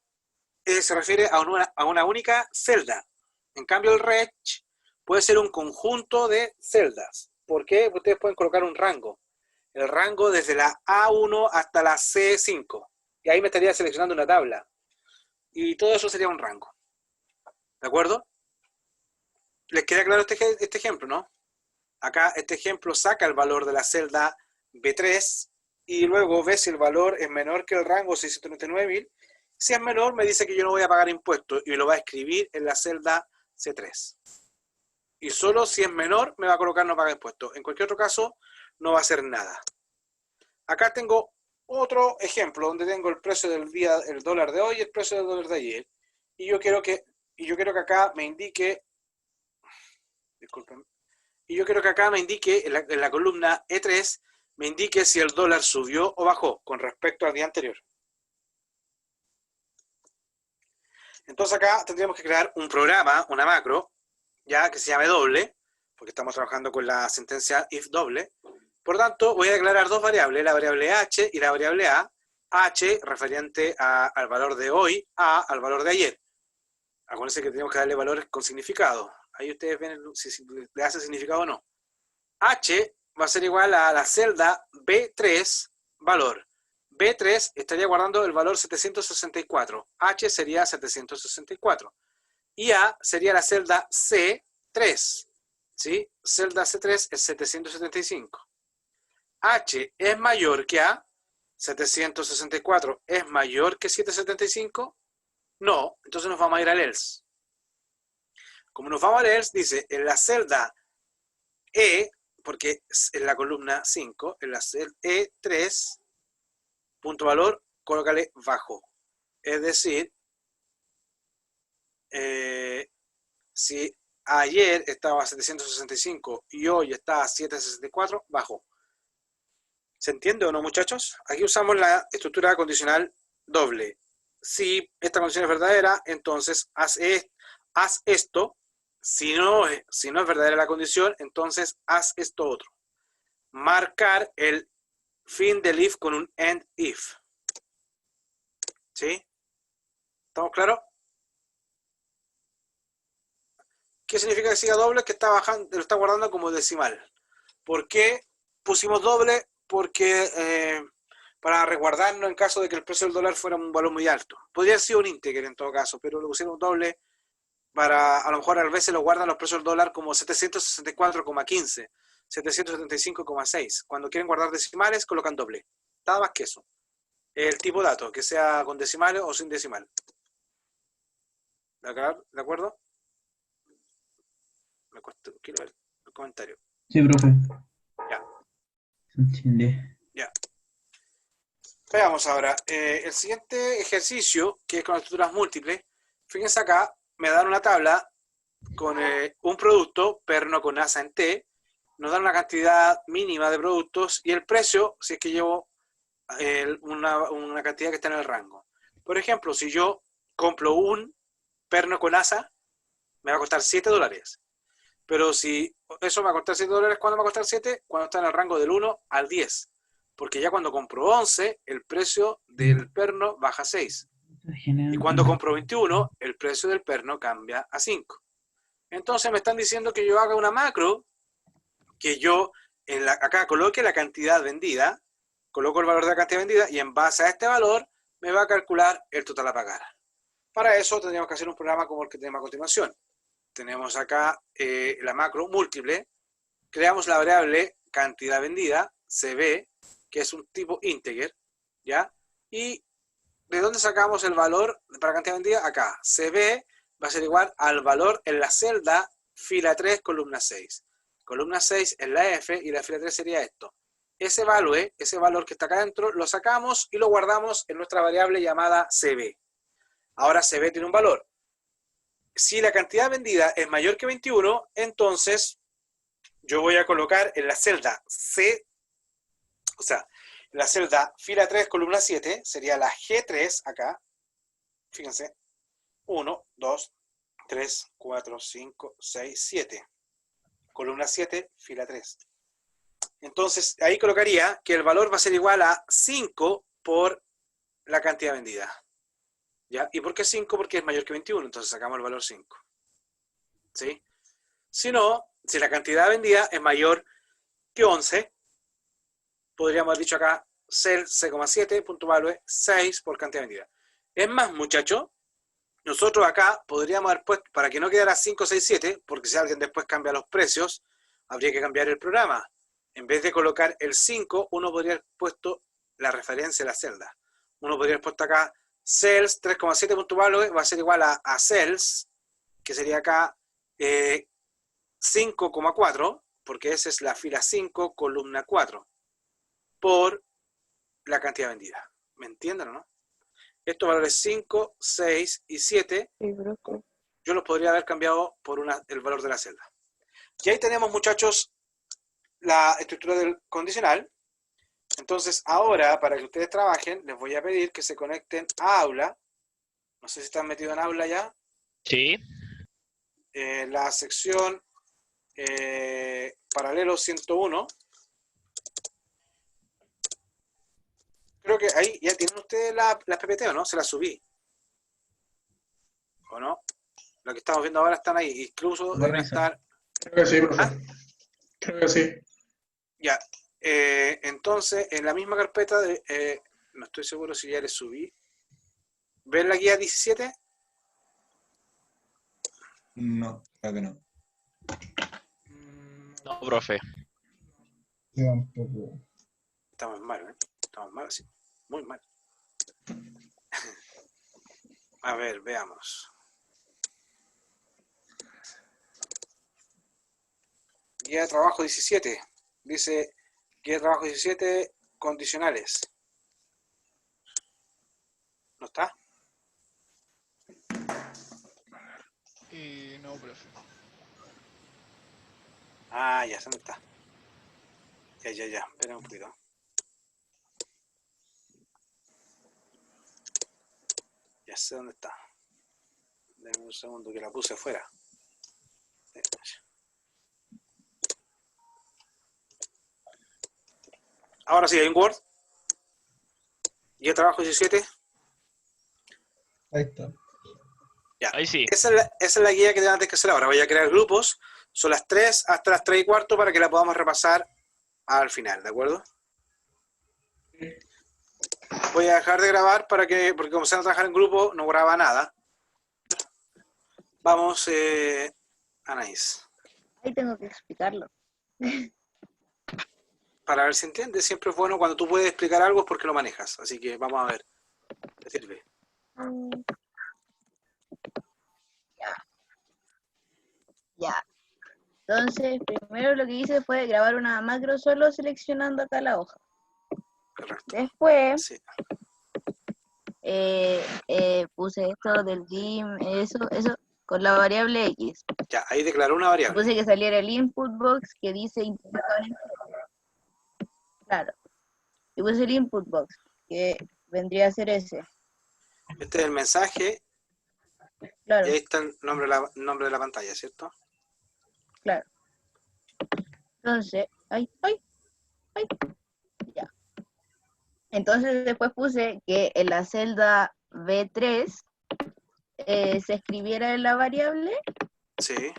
se refiere a una única celda. En cambio, el range puede ser un conjunto de celdas. ¿Por qué? Porque ustedes pueden colocar un rango. El rango desde la A1 hasta la C5. Y ahí me estaría seleccionando una tabla. Y todo eso sería un rango. ¿De acuerdo? ¿Les queda claro este ejemplo, no? Acá este ejemplo saca el valor de la celda B3 y luego ve si el valor es menor que el rango 699.000. Si es menor, me dice que yo no voy a pagar impuestos y lo va a escribir en la celda C3. Y solo si es menor, me va a colocar no paga impuestos. En cualquier otro caso, no va a hacer nada. Acá tengo otro ejemplo donde tengo el precio del día, el dólar de hoy y el precio del dólar de ayer. Y yo quiero que acá me indique, disculpen, y yo quiero que acá me indique, en la columna E3, me indique si el dólar subió o bajó con respecto al día anterior. Entonces acá tendríamos que crear un programa, una macro, ya que se llame doble, porque estamos trabajando con la sentencia if doble. Por tanto, voy a declarar dos variables, la variable h y la variable a. H referente al valor de hoy, a al valor de ayer. Acuérdense que tenemos que darle valores con significado. Ahí ustedes ven si le hace significado o no. H va a ser igual a la celda B3 valor. B3 estaría guardando el valor 764. H sería 764. Y A sería la celda C3. ¿Sí? Celda C3 es 775. H es mayor que A. 764 es mayor que 775. No, entonces nos vamos a ir al else. Como nos vamos al else, dice en la celda E, porque es en la columna 5, en la celda E3, punto valor, colócale bajo. Es decir, si ayer estaba a 765 y hoy está a 764, bajo. ¿Se entiende o no, muchachos? Aquí usamos la estructura condicional doble. Si esta condición es verdadera, entonces haz esto. Si no es verdadera la condición, entonces haz esto otro. Marcar el fin del if con un end if. ¿Sí? ¿Estamos claros? ¿Qué significa que siga doble? Que está bajando, lo está guardando como decimal. ¿Por qué pusimos doble? Porque para resguardarnos en caso de que el precio del dólar fuera un valor muy alto. Podría haber sido un integer en todo caso, pero lo pusieron doble para, a lo mejor a veces lo guardan los precios del dólar como 764,15, 775,6. Cuando quieren guardar decimales, colocan doble. Nada más que eso. El tipo de dato, que sea con decimales o sin decimal. ¿De acuerdo? Quiero ver el comentario. Sí, profe. Ya. Entiende. Ya. Veamos ahora. El siguiente ejercicio, que es con estructuras múltiples, fíjense acá, me dan una tabla con un producto, perno con asa en T, nos dan una cantidad mínima de productos y el precio, si es que llevo una cantidad que está en el rango. Por ejemplo, si yo compro un perno con asa, me va a costar $7. Pero si eso me va a costar $7, ¿cuándo me va a costar 7? Cuando está en el rango del 1 al 10. Porque ya cuando compro 11, el precio del perno baja a 6. Y cuando compro 21, el precio del perno cambia a 5. Entonces me están diciendo que yo haga una macro, que yo acá coloque la cantidad vendida, coloco el valor de la cantidad vendida y en base a este valor me va a calcular el total a pagar. Para eso tendríamos que hacer un programa como el que tenemos a continuación. Tenemos acá la macro múltiple, creamos la variable cantidad vendida, CB, que es un tipo integer, ¿ya? Y ¿de dónde sacamos el valor para cantidad vendida? Acá, CB va a ser igual al valor en la celda fila 3, columna 6. Columna 6 es la F y la fila 3 sería esto. Ese valor que está acá adentro, lo sacamos y lo guardamos en nuestra variable llamada CB. Ahora CB tiene un valor. Si la cantidad vendida es mayor que 21, entonces yo voy a colocar en la celda C, o sea, en la celda fila 3, columna 7, sería la G3 acá. Fíjense, 1, 2, 3, 4, 5, 6, 7. Columna 7, fila 3. Entonces, ahí colocaría que el valor va a ser igual a 5 por la cantidad vendida. ¿Ya? ¿Y por qué 5? Porque es mayor que 21, entonces sacamos el valor 5. ¿Sí? Si no, si la cantidad vendida es mayor que 11, podríamos haber dicho acá C,7, punto value 6 por cantidad vendida. Es más, muchachos, nosotros acá podríamos haber puesto, para que no quedara 5, 6, 7, porque si alguien después cambia los precios, habría que cambiar el programa. En vez de colocar el 5, uno podría haber puesto la referencia de la celda. Uno podría haber puesto acá cells 3,7.value va a ser igual a cells, que sería acá 5,4, porque esa es la fila 5, columna 4, por la cantidad vendida. ¿Me entienden o no? Estos valores 5, 6 y 7, Sí, profe. yo los podría haber cambiado por el valor de la celda. Y ahí tenemos, muchachos, la estructura del condicional. Entonces, ahora, para que ustedes trabajen, les voy a pedir que se conecten a Aula. No sé si están metidos en Aula ya. Sí. La sección paralelo 101. Creo que ahí ya tienen ustedes las PPT, ¿o no? Se las subí. ¿O no? Lo que estamos viendo ahora están ahí. Incluso deben estar... Creo que sí, profe. ¿Ah? Creo que sí. Ya. Entonces, en la misma carpeta, no estoy seguro si ya les subí. ¿Ven la guía 17? No, creo que no. No, profe. Yo tampoco. Estamos mal, ¿eh? Estamos mal, sí. Muy mal. A ver, veamos. Guía de trabajo 17. Dice, guía de trabajo 17, condicionales. ¿No está? No, profe. Ah, ya, ¿dónde está? Ya. Espera un poquito. Ya sé dónde está. Denme un segundo que la puse afuera. Ahora sí, hay un Word. Guía de trabajo 17. Ahí está. Ya. Ahí sí. Esa es la guía que tenemos que hacer ahora. Voy a crear grupos. Son las 3 hasta las 3 y cuarto para que la podamos repasar al final, ¿de acuerdo? Voy a dejar de grabar porque como se van a trabajar en grupo, no graba nada. Vamos, Anaís. Ahí tengo que explicarlo. Para ver si entiendes, siempre es bueno cuando tú puedes explicar algo es porque lo manejas. Así que vamos a ver. ¿Te sirve? Ya. Entonces, primero lo que hice fue grabar una macro solo seleccionando acá la hoja. Correcto. Después Sí. puse esto del dim, eso, con la variable X. Ya, ahí declaró una variable. Puse que saliera el input box que dice intercambio. Claro. Y puse el input box, que vendría a ser ese. Este es el mensaje. Claro. Y ahí está el nombre de la pantalla, ¿cierto? Claro. Entonces, ya. Entonces después puse que en la celda B3 se escribiera en la variable. Sí.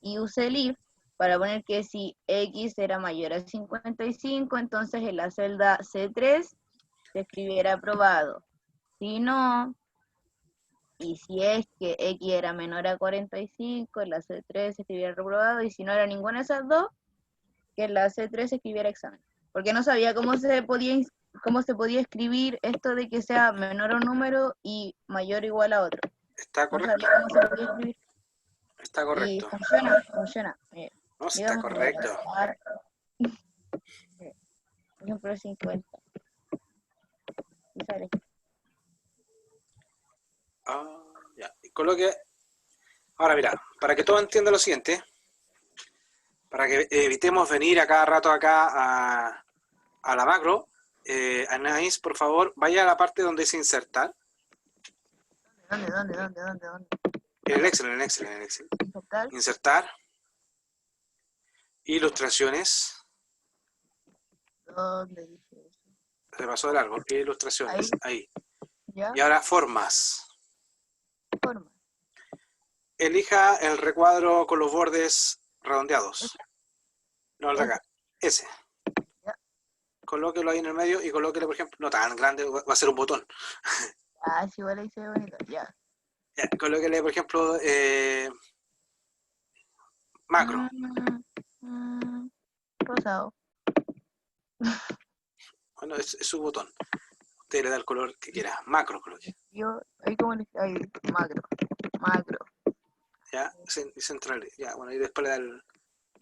Y usé el if para poner que si X era mayor a 55, entonces en la celda C3 se escribiera aprobado. Si no, y si es que X era menor a 45, en la C3 se escribiera reprobado, y si no era ninguna de esas dos, que en la C3 se escribiera examen. Porque no sabía cómo se podía escribir esto de que sea menor a un número y mayor o igual a otro. Está correcto. No sabía cómo se podía escribir. Está correcto. Y funciona. Mira, No, sí está correcto. Por ejemplo, 50. Y sale. Ya. Y coloque. Ahora mira, para que todo entienda lo siguiente, para que evitemos venir a cada rato acá a la macro, Anaís, por favor, vaya a la parte donde dice insertar. ¿Dónde? En el Excel. Insertar. Ilustraciones. ¿Dónde dice eso? Se pasó de largo. Ilustraciones. Ahí. ¿Ya? Y ahora formas. Forma. Elija el recuadro con los bordes redondeados. No, el de acá. Ese. Ya. Colóquelo ahí en el medio y colóquele, por ejemplo, no tan grande, va a ser un botón. Ah, sí, igual ahí se ve bonito. Ya. Ya, colóquele, por ejemplo, macro. Rosado. Bueno, es su botón. Usted le da el color que quiera. Macro coloque. Yo, ahí como ahí, macro. Ya, central. Ya, bueno, y después le da el.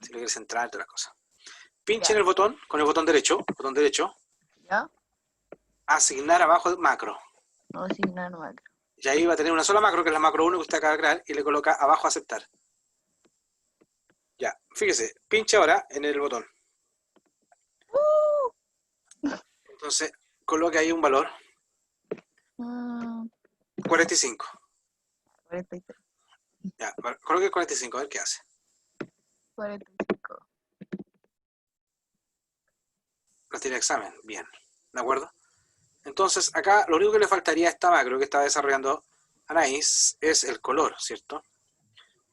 Si lo quiere centrar, todas las cosas. Pinche Ya. en el botón, con el botón derecho. ¿Ya? Asignar abajo macro. No, asignar macro. Y ahí va a tener una sola macro, que es la macro 1 que usted acaba de crear, y le coloca abajo aceptar. Ya, fíjese, pinche ahora en el botón. Entonces, coloque ahí un valor, 45. 43. Ya, coloque 45, a ver qué hace. 45. No tiene examen, bien, ¿de acuerdo? Entonces, acá lo único que le faltaría a esta macro que está desarrollando Anaís es el color, ¿cierto?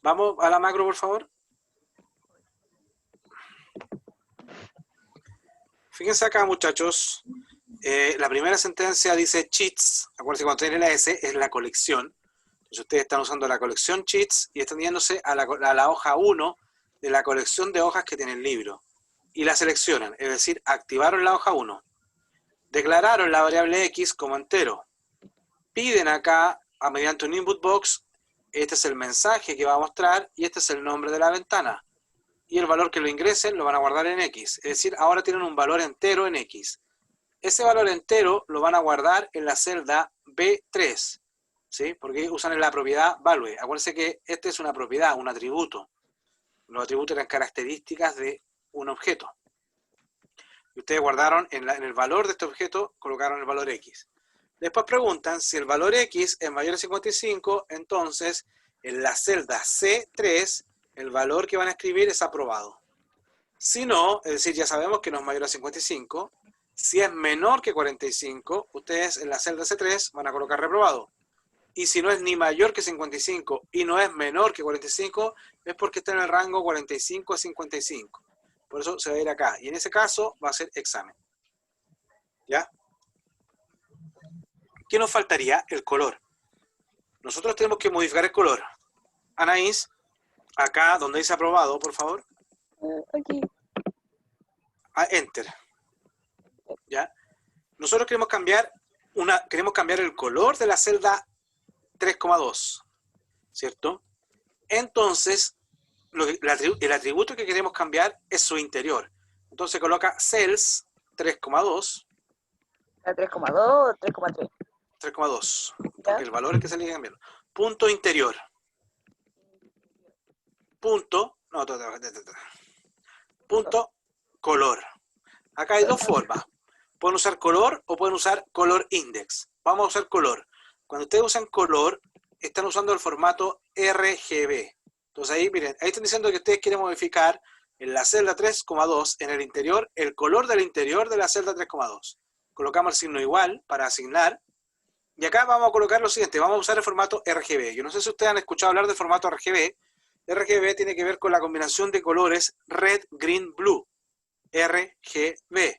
Vamos a la macro, por favor. Fíjense acá, muchachos, la primera sentencia dice cheats. Acuérdense, cuando tiene la S es la colección. Entonces ustedes están usando la colección cheats y están yéndose a la hoja 1 de la colección de hojas que tiene el libro. Y la seleccionan, es decir, activaron la hoja 1. Declararon la variable X como entero. Piden acá, mediante un input box, este es el mensaje que va a mostrar y este es el nombre de la ventana. Y el valor que lo ingresen lo van a guardar en X. Es decir, ahora tienen un valor entero en X. Ese valor entero lo van a guardar en la celda B3. ¿Sí? Porque usan la propiedad value. Acuérdense que este es una propiedad, un atributo. Los atributos eran características de un objeto. Y ustedes guardaron en el valor de este objeto, colocaron el valor X. Después preguntan si el valor X es mayor a 55, entonces en la celda C3 el valor que van a escribir es aprobado. Si no, es decir, ya sabemos que no es mayor a 55, si es menor que 45, ustedes en la celda C3 van a colocar reprobado. Y si no es ni mayor que 55 y no es menor que 45, es porque está en el rango 45 a 55. Por eso se va a ir acá. Y en ese caso va a ser examen. ¿Ya? ¿Qué nos faltaría? El color. Nosotros tenemos que modificar el color. Anaís, acá donde dice aprobado, por favor. Aquí. Enter. ¿Ya? Nosotros queremos cambiar el color de la celda 3,2. ¿Cierto? Entonces, el atributo que queremos cambiar es su interior. Entonces coloca cells 3,2. ¿La 3,2 o 3,3? 3,2. Porque el valor es que se le tiene que cambiar. Punto interior. Punto. No, punto color. Acá hay dos formas. Pueden usar color o pueden usar color index. Vamos a usar color. Cuando ustedes usan color, están usando el formato RGB. Entonces ahí, miren, ahí están diciendo que ustedes quieren modificar en la celda 3,2, en el interior, el color del interior de la celda 3,2. Colocamos el signo igual para asignar. Y acá vamos a colocar lo siguiente, vamos a usar el formato RGB. Yo no sé si ustedes han escuchado hablar del formato RGB. RGB tiene que ver con la combinación de colores red, green, blue. RGB.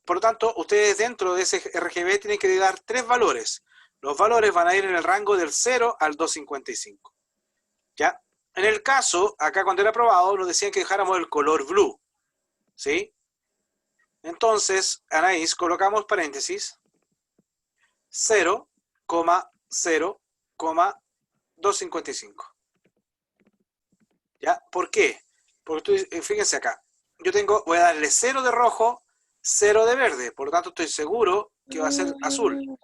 Por lo tanto, ustedes dentro de ese RGB tienen que dar 3 valores. Los valores van a ir en el rango del 0 al 255. ¿Ya? En el caso, acá cuando era aprobado, nos decían que dejáramos el color blue. ¿Sí? Entonces, Anaís, colocamos paréntesis 0,0,255. ¿Ya? ¿Por qué? Porque fíjense acá. Voy a darle 0 de rojo, 0 de verde. Por lo tanto, estoy seguro que va a ser azul.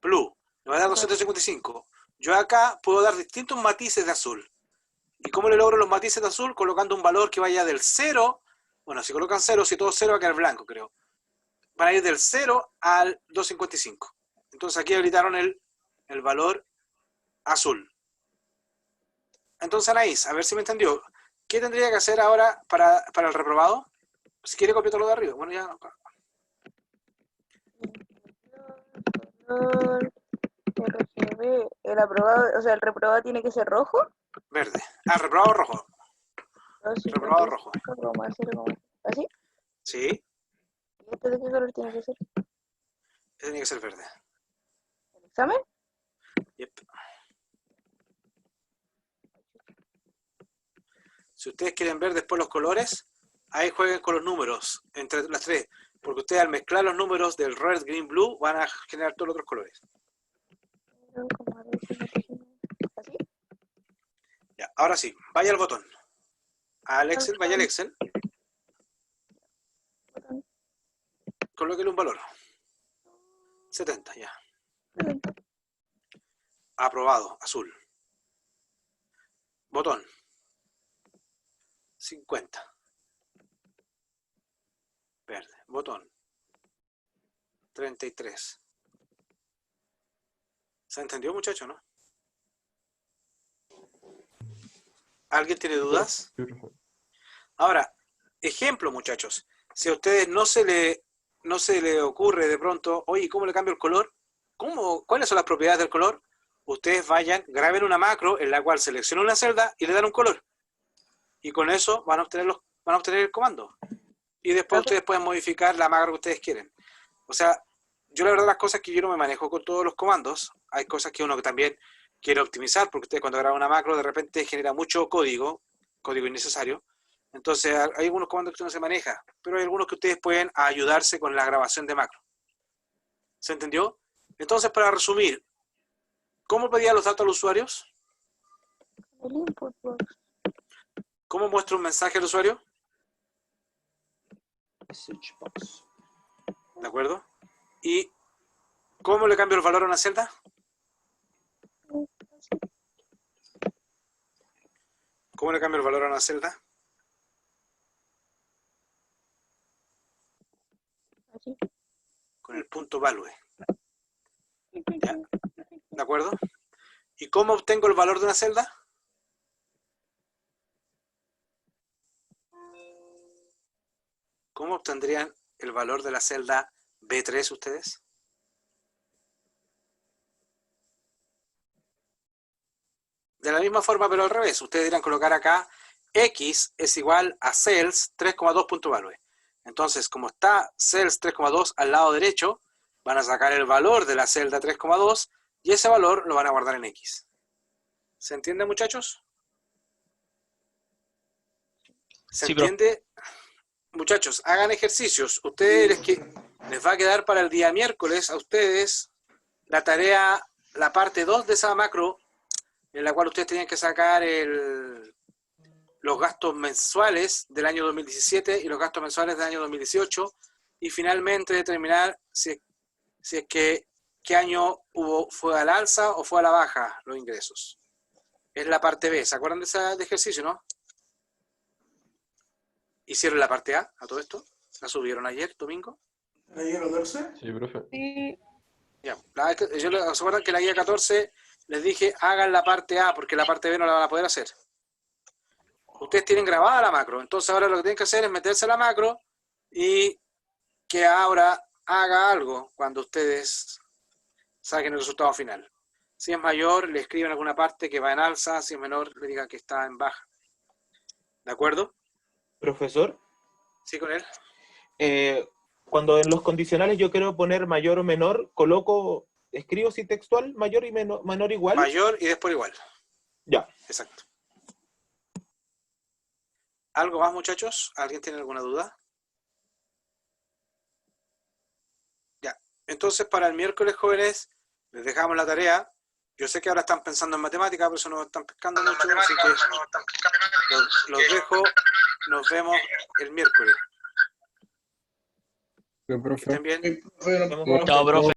Blue. Le voy a dar 255. Yo acá puedo dar distintos matices de azul. ¿Y cómo le logro los matices de azul? Colocando un valor que vaya del 0. Bueno, si colocan 0, si todo 0 va a quedar blanco, creo. Van a ir del 0 al 255. Entonces aquí habilitaron el valor azul. Entonces, Anaís, a ver si me entendió. ¿Qué tendría que hacer ahora para el reprobado? Si quiere, copiarlo de arriba. Bueno, ya no. RGB. El aprobado, o sea, el reprobado tiene que ser rojo. Verde. Reprobado rojo. Reprobado rojo. ¿Así? Sí. ¿Y este de qué color tiene que ser? Tiene que ser verde. ¿El examen? Yep. Si ustedes quieren ver después los colores, ahí jueguen con los números, entre las 3. Porque ustedes al mezclar los números del red, green, blue van a generar todos los otros colores. 0,255. ¿Así? Ya, ahora sí, vaya al botón. Al Excel, vaya al Excel. Botón. Colóquele un valor. 70, ya. 70. Aprobado, azul. Botón. 50. Verde. Botón. 33. ¿Se entendió, muchacho, no? ¿Alguien tiene dudas? Ahora, ejemplo, muchachos. Si a ustedes no se le ocurre de pronto, oye, ¿cómo le cambio el color? ¿Cuáles son las propiedades del color? Ustedes vayan, graben una macro en la cual seleccionan una celda y le dan un color. Y con eso van a obtener el comando. Y después ustedes pueden modificar la macro que ustedes quieren. O sea, yo la verdad las cosas que yo no me manejo con todos los comandos. Hay cosas que uno que también quiere optimizar, porque ustedes cuando graban una macro de repente genera mucho código innecesario. Entonces hay algunos comandos que uno se maneja, pero hay algunos que ustedes pueden ayudarse con la grabación de macro. ¿Se entendió? Entonces, para resumir, ¿cómo pedía los datos a los usuarios? El input box. ¿Cómo muestra un mensaje al usuario? Message box. ¿De acuerdo? ¿Y cómo le cambio el valor a una celda? ¿Cómo le cambio el valor a una celda? Así. Con el punto value. ¿Ya? ¿De acuerdo? ¿Y cómo obtengo el valor de una celda? ¿Cómo obtendrían el valor de la celda B3 ustedes? De la misma forma, pero al revés. Ustedes dirán colocar acá X es igual a cells 3,2.value. Entonces, como está cells 3,2 al lado derecho, van a sacar el valor de la celda 3,2 y ese valor lo van a guardar en X. ¿Se entiende, muchachos? ¿Se Sí, entiende? Muchachos, hagan ejercicios. Ustedes les va a quedar para el día miércoles a ustedes la tarea, la parte 2 de esa macro, en la cual ustedes tenían que sacar los gastos mensuales del año 2017 y los gastos mensuales del año 2018 y finalmente determinar si es que qué año fue al alza o fue a la baja los ingresos. Es la parte B. ¿Se acuerdan de ese ejercicio, no? ¿Hicieron la parte A todo esto? ¿La subieron ayer, domingo? ¿La guía 14? Sí, profe. Sí. Ya. ¿Se acuerdan que la guía 14 les dije hagan la parte A porque la parte B no la van a poder hacer? Ustedes tienen grabada la macro, entonces ahora lo que tienen que hacer es meterse a la macro y que ahora haga algo cuando ustedes saquen el resultado final. Si es mayor, le escriben alguna parte que va en alza, si es menor, le digan que está en baja. ¿De acuerdo? Profesor, ¿Sí con él? cuando en los condicionales yo quiero poner mayor o menor, escribo así textual, mayor y menor igual. Mayor y después igual. Ya. Exacto. ¿Algo más, muchachos? ¿Alguien tiene alguna duda? Ya. Entonces, para el miércoles, jóvenes, les dejamos la tarea. Yo sé que ahora están pensando en matemática, por eso no están pescando mucho, así que los dejo. Nos vemos el miércoles. Profe. ¿Estén bien? Chao, profe.